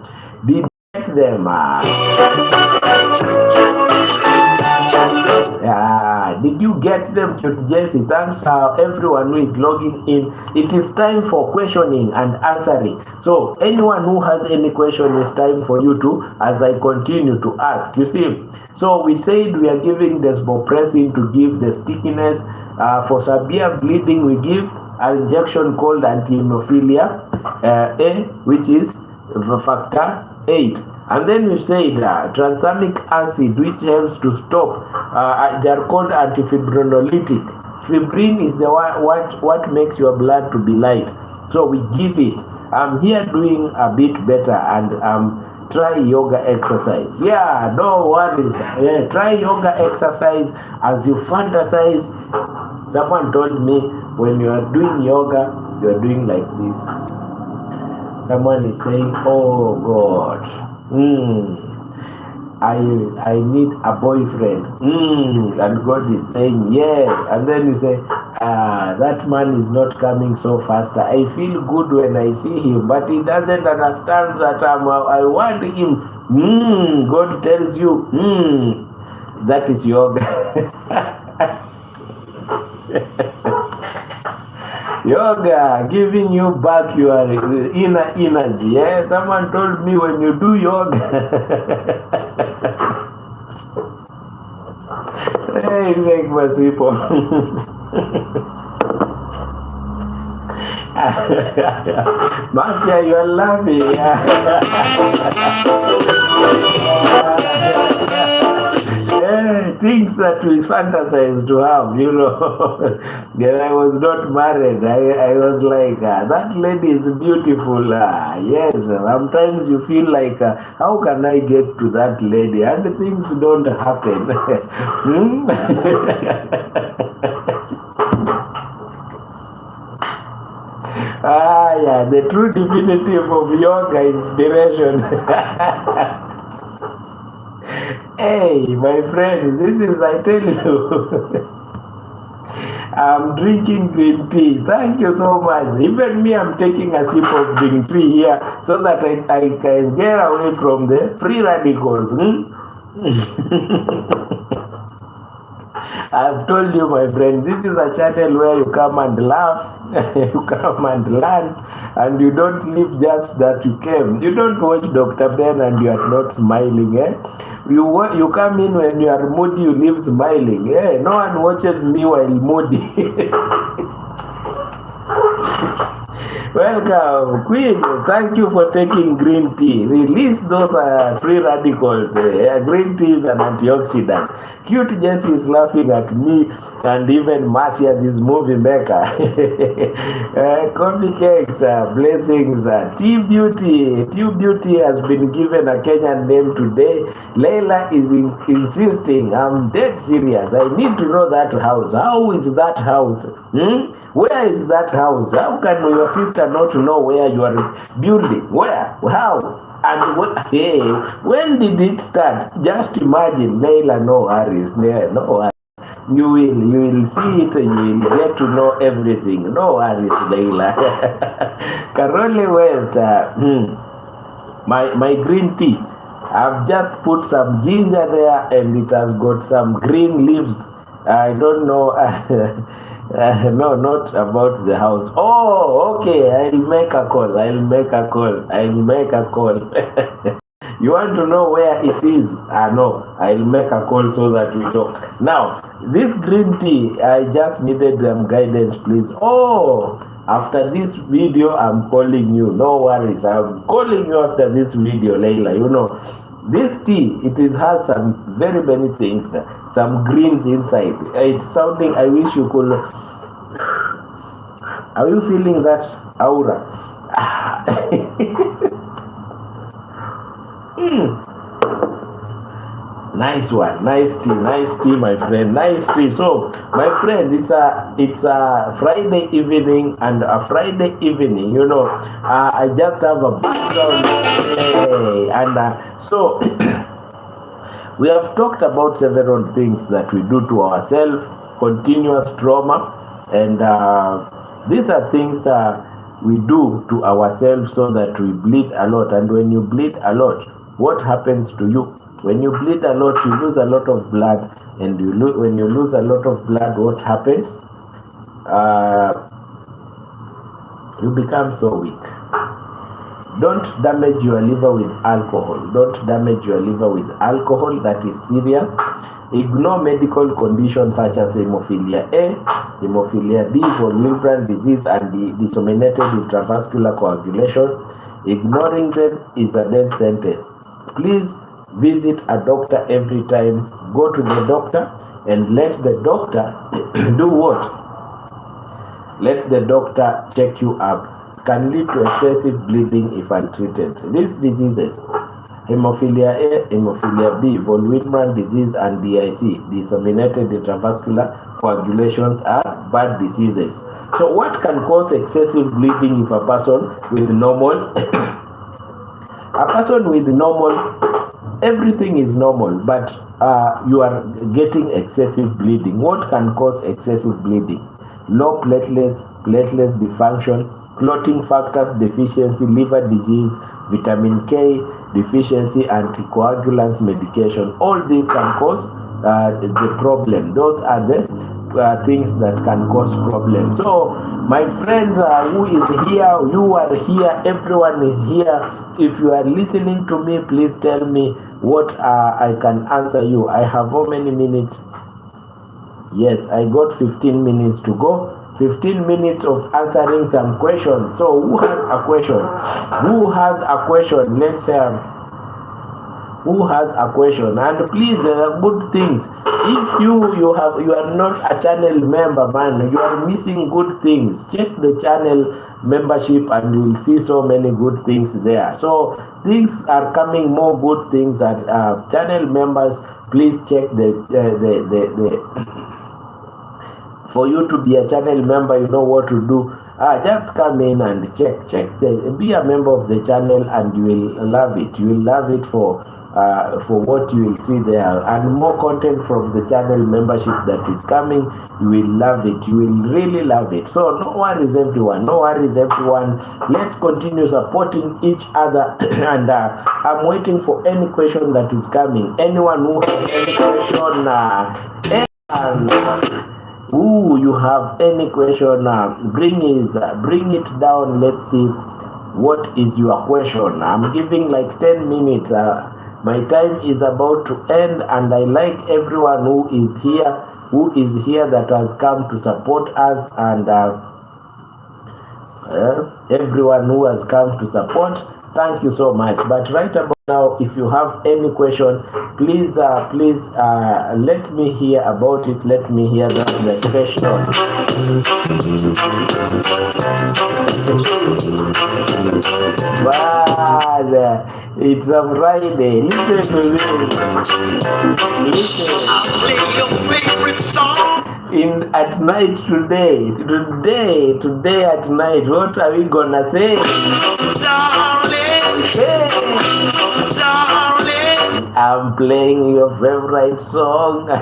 get them, Cute Jesse. Thanks everyone who is logging in. It is time for questioning and answering. So anyone who has any question, it's time for you to, as I continue to ask. You see, so we said we are giving desmopressin to give the stickiness. For severe bleeding, we give an injection called anti-hemophilia A, which is factor 8. And then we said tranexamic acid, which helps to stop. They are called antifibrinolytic. Fibrin is the what makes your blood to be light. So we give it. I'm here doing a bit better, and try yoga exercise. Yeah, no worries. Yeah, try yoga exercise as you fantasize. Someone told me when you are doing yoga, you are doing like this. Someone is saying, "Oh God, I need a boyfriend," and God is saying yes, and then you say, that man is not coming so fast. I feel good when I see him, but he doesn't understand that I want him. God tells you, that is yoga. Yoga, giving you back your inner energy. Yeah? Someone told me when you do yoga, hey, like Masipo. Marcia, you are laughing. Things that we fantasize to have, you know. When I was not married, I was like, that lady is beautiful. Yes, sometimes you feel like, how can I get to that lady? And things don't happen. Yeah, the true definitive of yoga is inspiration. Hey, my friends, this is, I tell you, I'm drinking green tea. Thank you so much. Even me, I'm taking a sip of green tea here so that I can get away from the free radicals. I've told you, my friend, this is a channel where you come and laugh, you come and learn, and you don't live just that you came. You don't watch Dr. Ben and you are not smiling. You come in when you are moody, you live smiling. No one watches me while moody. Welcome, Queen. Thank you for taking green tea. Release those free radicals. Green tea is an antioxidant. Cute Jessie is laughing at me, and even Marcia, this movie maker. Coffee cakes, blessings. Tea Beauty. Tea Beauty has been given a Kenyan name today. Leila is insisting. I'm dead serious. I need to know that house. How is that house? Where is that house? How can your sister not know where you are building? Where? How? And hey, when did it start? Just imagine, Leila, no worries. No worries. You will see it and you will get to know everything. No worries, Leila. Carole West, my green tea. I've just put some ginger there and it has got some green leaves. I don't know. No, not about the house. Oh, okay. I'll make a call. You want to know where it is? No, I'll make a call so that we talk. Now, this green tea, I just needed guidance, please. Oh, after this video, I'm calling you. No worries. I'm calling you after this video, Leila. You know, this tea, has some very many things, some greens inside. It's sounding, I wish you could. Are you feeling that aura? Nice one, nice tea, my friend, nice tea. So, my friend, it's a Friday evening, and a Friday evening, you know, I just have a background, and so we have talked about several things that we do to ourselves, continuous trauma, and these are things we do to ourselves so that we bleed a lot. And when you bleed a lot, what happens to you? When you bleed a lot, you lose a lot of blood, and when you lose a lot of blood, what happens? You become so weak. Don't damage your liver with alcohol. Don't damage your liver with alcohol. That is serious. Ignore medical conditions such as hemophilia A, hemophilia B, von Willebrand disease, and the disseminated intravascular coagulation. Ignoring them is a death sentence. Please visit a doctor every time. Go to the doctor and let the doctor do what? Let the doctor check you up. Can lead to excessive bleeding if untreated. These diseases, hemophilia A, hemophilia B, von Willebrand disease, and DIC, disseminated intravascular coagulations, are bad diseases. So what can cause excessive bleeding if a person with normal, everything is normal, but you are getting excessive bleeding. What can cause excessive bleeding? Low platelet dysfunction, clotting factors deficiency, liver disease, vitamin K deficiency, anticoagulants medication. All these can cause the problem. Those are the things that can cause problems. So my friend who is here, you are here, everyone is here. If you are listening to me, please tell me what I can answer you. I have how many minutes? Yes, I got 15 minutes to go. 15 minutes of answering some questions. So who has a question? Who has a question? Let's who has a question? And please, good things. If you are not a channel member, man, you are missing good things. Check the channel membership and you will see so many good things there. So things are coming, more good things that channel members. Please check the for you to be a channel member, you know what to do. Just come in and check. Be a member of the channel, and you will love it. You will love it for what you will see there, and more content from the channel membership that is coming. You will love it. You will really love it. So no worries, everyone. No worries, everyone. Let's continue supporting each other. And I'm waiting for any question that is coming. Anyone who has any question, you have any question, bring it down. Let's see what is your question. I'm giving like 10 minutes. My time is about to end, and I like everyone who is here that has come to support us, and everyone who has come to support. Thank you so much. But right about now, if you have any question, please let me hear about it. Let me hear the question. But it's a Friday. Listen to this. Listen. I'll play your favorite song. At night today at night, what are we gonna say? Darling, I'm playing your favorite song. I'll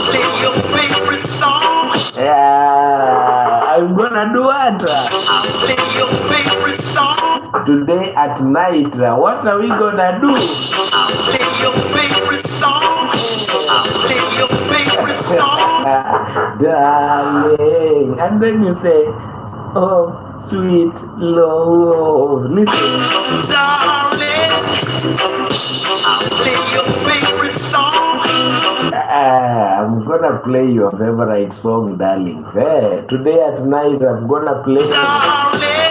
play your favorite song. Yeah, I'm gonna do what? I'll play your favorite song. Today at night, what are we gonna do? I'll play your favorite song. I'll play your favorite song. Darling. And then you say, oh, sweet love. Listen. Darling, I'll play your favorite song. I'm gonna play your favorite song, darling. Today at night, I'm gonna play. Darling,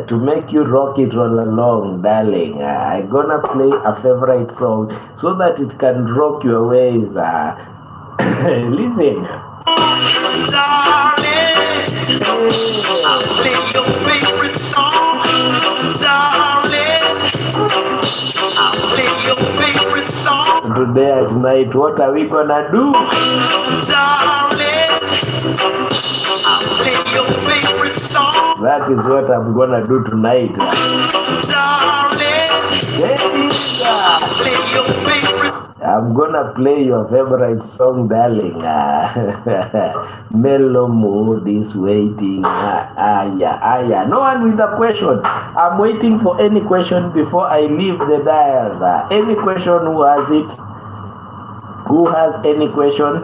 to make you rock it all along, darling. I'm gonna play a favorite song so that it can rock your ways. Listen. Darling, I'll play your favorite song. Darling, I'll play your favorite song. Today at night, what are we gonna do? Darling, I'll play your favorite song. That is what I'm gonna do tonight. Darling, I'll play your favorite. I'm gonna play your favorite song, darling. Mellow mood is waiting. Yeah. No one with a question. I'm waiting for any question before I leave the dials. Any question? Who has it? Who has any question?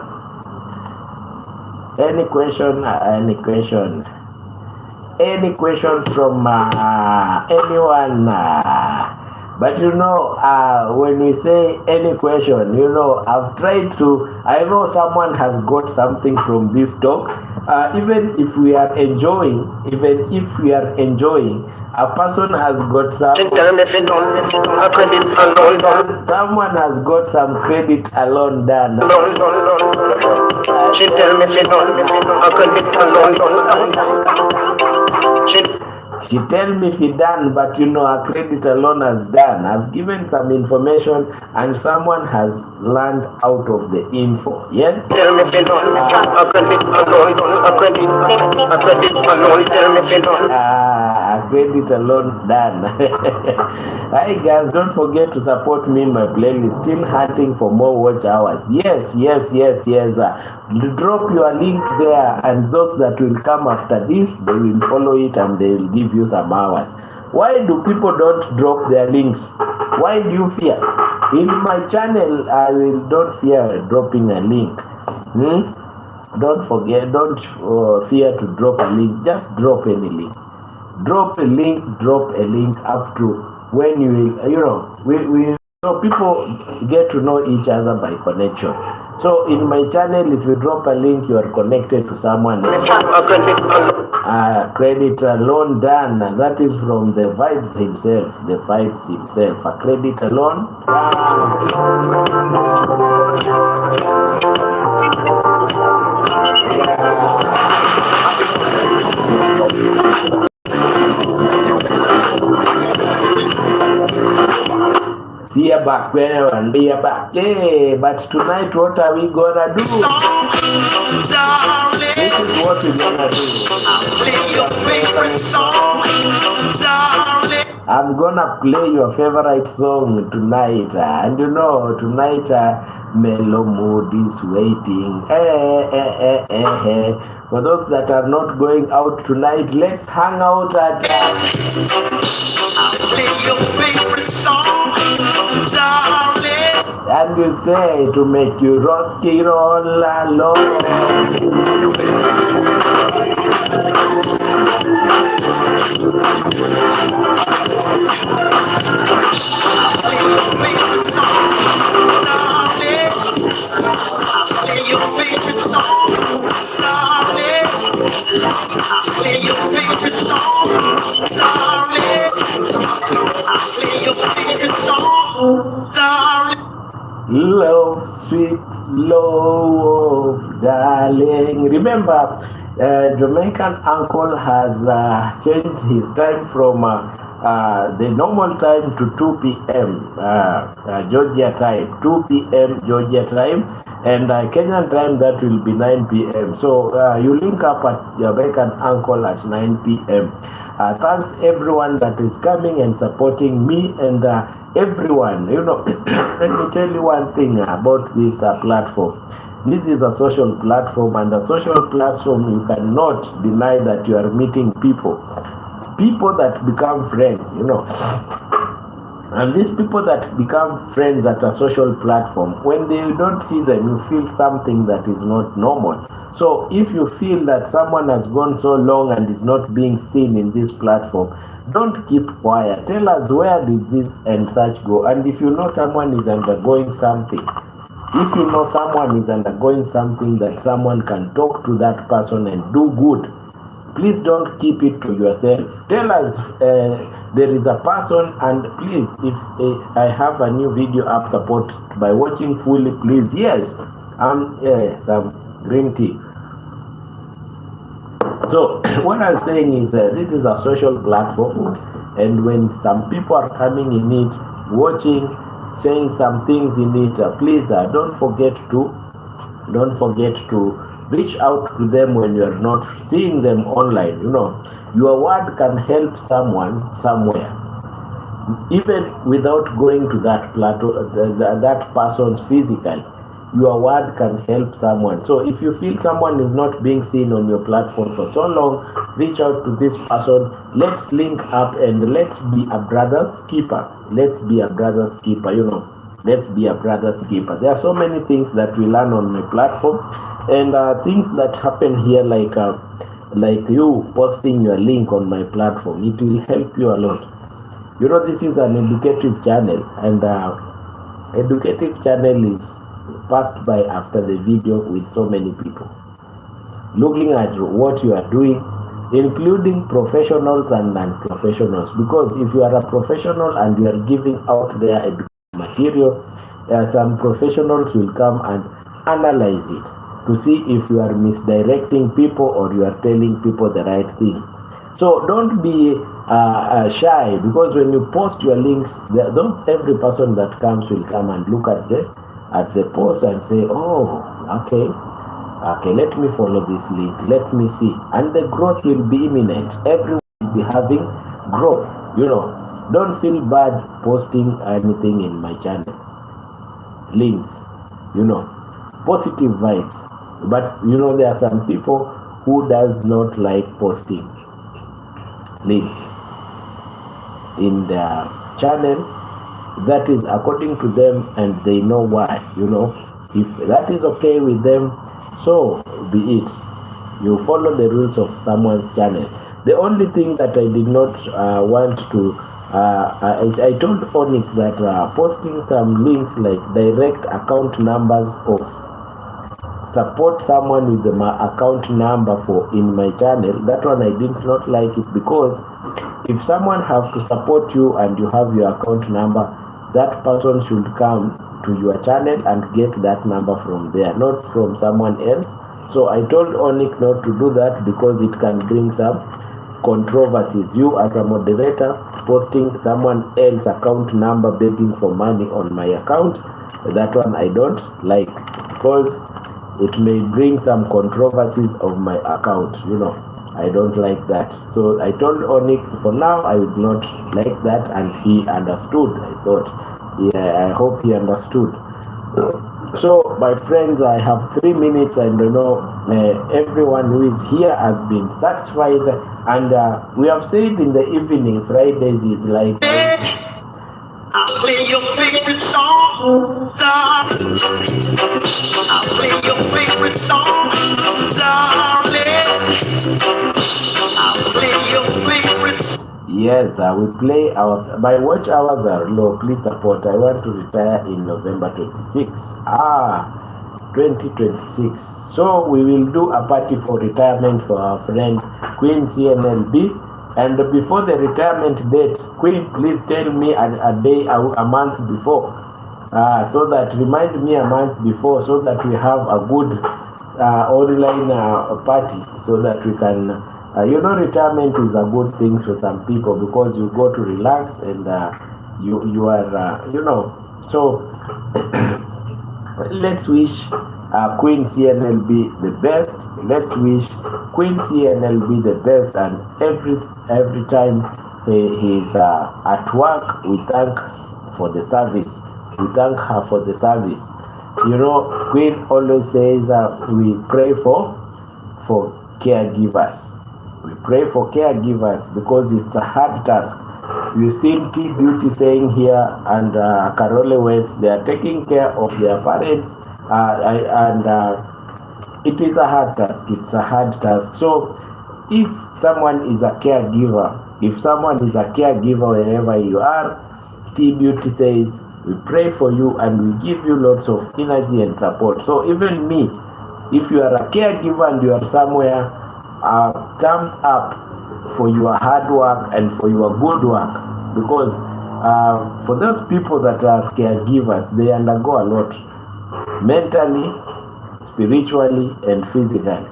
Any question? Any question? Any question from anyone? But when we say any question, I've tried to, I know someone has got something from this talk. Even if we are enjoying, a person has got someone has got some credit alone done. She tell me if you don't, I credit alone. She tell me if he done, but her credit alone has done. I've given some information and someone has learned out of the info. Yes? Tell me if you don't, a credit alone, a credit alone, tell me if you don't. A credit alone done. Hi guys, don't forget to support me in my playlist. Still hunting for more watch hours. Yes. Drop your link there, and those that will come after this, they will follow it and they will give you some hours. Why do people don't drop their links? Why do you fear? In my channel, I will don't fear dropping a link. Don't fear to drop a link. Just drop any link. Drop a link up to when you will, so people get to know each other by connection. So in my channel, if you drop a link, you are connected to someone. Credit alone done, and that is from the Vibes himself. A credit alone. See you back whenever and be back. Hey, but tonight what are we gonna do? This is what we're gonna do. Play your favorite song, darling. I'm gonna play your favorite song tonight, and tonight mellow mood is waiting. For those that are not going out tonight, let's hang out at. I'll play your favorite song, darling. And you say to make you rock it all alone. Love, sweet love, darling. Remember, Jamaican uncle has changed his time from the normal time to 2 p.m. Georgia time, 2 p.m. Georgia time, and Kenyan time that will be 9 p.m. So you link up at Jamaican uncle at 9 p.m. Thanks everyone that is coming and supporting me and everyone. Let me tell you one thing about this platform. This is a social platform, and a social platform, you cannot deny that you are meeting people that become friends, And these people that become friends at a social platform, when they don't see them, you feel something that is not normal. So if you feel that someone has gone so long and is not being seen in this platform, don't keep quiet. Tell us, where did this and such go? And if you know someone is undergoing something, that someone can talk to that person and do good, please don't keep it to yourself. Tell us there is a person, and please, if I have a new video up, support by watching fully, please. Yes, some green tea. So what I'm saying is this is a social platform, and when some people are coming in it, watching, saying some things in it, please don't forget to reach out to them when you are not seeing them online. Your word can help someone somewhere. even without going to that that person's physical, your word can help someone. So if you feel someone is not being seen on your platform for so long, reach out to this person. Let's link up and let's be a brother's keeper. Let's be a brother's keeper, let's be a brother's keeper. There are so many things that we learn on my platform, and things that happen here, like you posting your link on my platform, it will help you a lot. This is an educative channel, and educative channel is passed by after the video with so many people looking at what you are doing, including professionals and non-professionals, because if you are a professional and you are giving out their education material, some professionals will come and analyze it to see if you are misdirecting people or you are telling people the right thing. So don't be shy, because when you post your links, every person that comes will come and look at the post and say, oh, okay, let me follow this link, let me see, and the growth will be imminent. Everyone will be having growth. Don't feel bad posting anything in my channel. Links, positive vibes. But there are some people who does not like posting links in their channel. That is according to them, and they know why. If that is okay with them, so be it. You follow the rules of someone's channel. The only thing that I did not want to I told Onyx that posting some links like direct account numbers of support someone with my account number in my channel, that one I did not like it, because if someone have to support you and you have your account number, that person should come to your channel and get that number from there, not from someone else. So I told Onyx not to do that, because it can bring some controversies. You as a moderator posting someone else's account number begging for money on my account, that one I don't like, because it may bring some controversies of my account. I don't like that. So I told Onyx for now I would not like that, and he understood. I thought, I hope he understood. So my friends, I have 3 minutes, and everyone who is here has been satisfied, and we have said in the evening, Fridays is like I'll play your favorite song, darling. I'll play your favorite song, darling. I'll play your favorite song. Yes, we play my watch hours are low. Please support. I want to retire in November 26. 2026. So we will do a party for retirement for our friend Queen CNLB. And before the retirement date, Queen, please tell me a month before, so that remind me a month before, so that we have a good online party, so that we can, retirement is a good thing for some people, because you go to relax and you are, so let's wish Queen CNLB the best. Let's wish Queen CNLB the best, and every time he's at work, we thank for the service. We thank her for the service. Queen always says we pray for caregivers. We pray for caregivers because it's a hard task. You see T Beauty saying here, and Carole West, they are taking care of their parents, and it is a hard task. It's a hard task. So if someone is a caregiver, wherever you are, T Beauty says we pray for you and we give you lots of energy and support. So even me, if you are a caregiver and you are somewhere, thumbs up for your hard work and for your good work, because for those people that are caregivers, they undergo a lot, mentally, spiritually, and physically.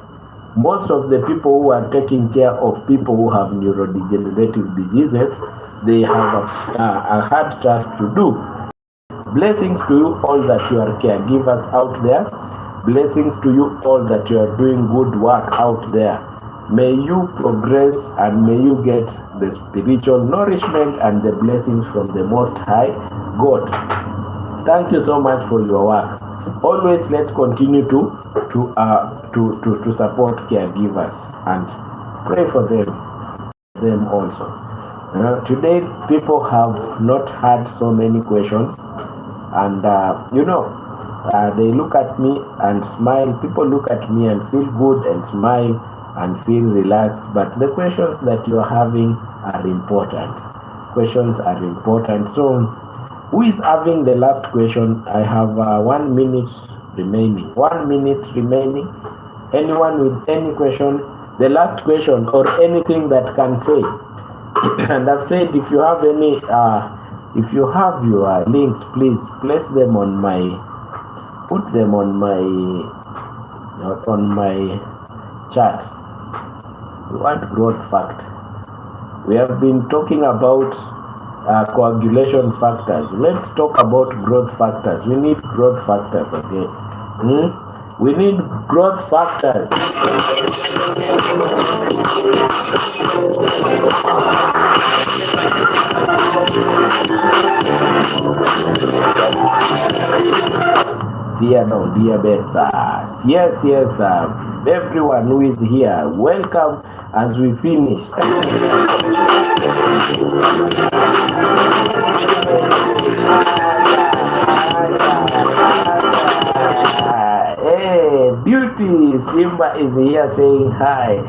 Most of the people who are taking care of people who have neurodegenerative diseases, they have a hard task to do. Blessings to you all that you are caregivers out there. Blessings to you all that you are doing good work out there. May you progress and may you get the spiritual nourishment and the blessings from the Most High God. Thank you so much for your work. Always let's continue to support caregivers and pray for them also. Today people have not had so many questions, and they look at me and smile. People look at me and feel good and smile and feel relaxed, but the questions that you are having are important. Questions are important. So who is having the last question? I have 1 minute remaining. 1 minute remaining. Anyone with any question? The last question or anything that can say. And I've said, if you have any, if you have your links, please place them on my, put them on my chat. We want growth factor. We have been talking about coagulation factors. Let's talk about growth factors. We need growth factors, okay? We need growth factors. Diabetes. Yes, everyone who is here, welcome as we finish. Hey, Beauty Simba is here saying hi.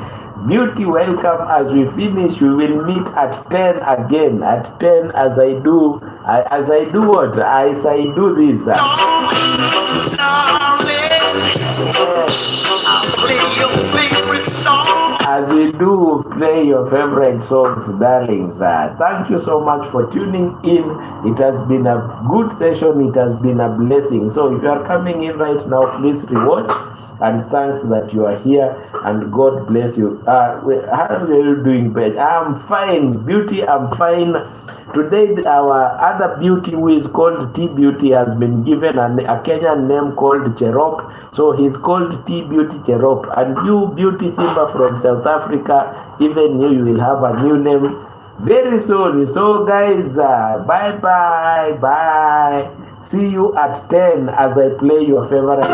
Beauty, welcome as we finish. We will meet at 10 again. At 10 as I do what? As I do this. I'll play your favorite song. As we do play your favorite songs, darlings. Thank you so much for tuning in. It has been a good session. It has been a blessing. So if you are coming in right now, please rewatch. And thanks that you are here, and God bless you. How are you doing, Ben? I'm fine, Beauty. I'm fine. Today, our other beauty, who is called T Beauty, has been given a Kenyan name called Cherop. So he's called T Beauty Cherop. And you, Beauty Simba from South Africa, even you will have a new name very soon. So, guys, bye. See you at 10 as I play your favorite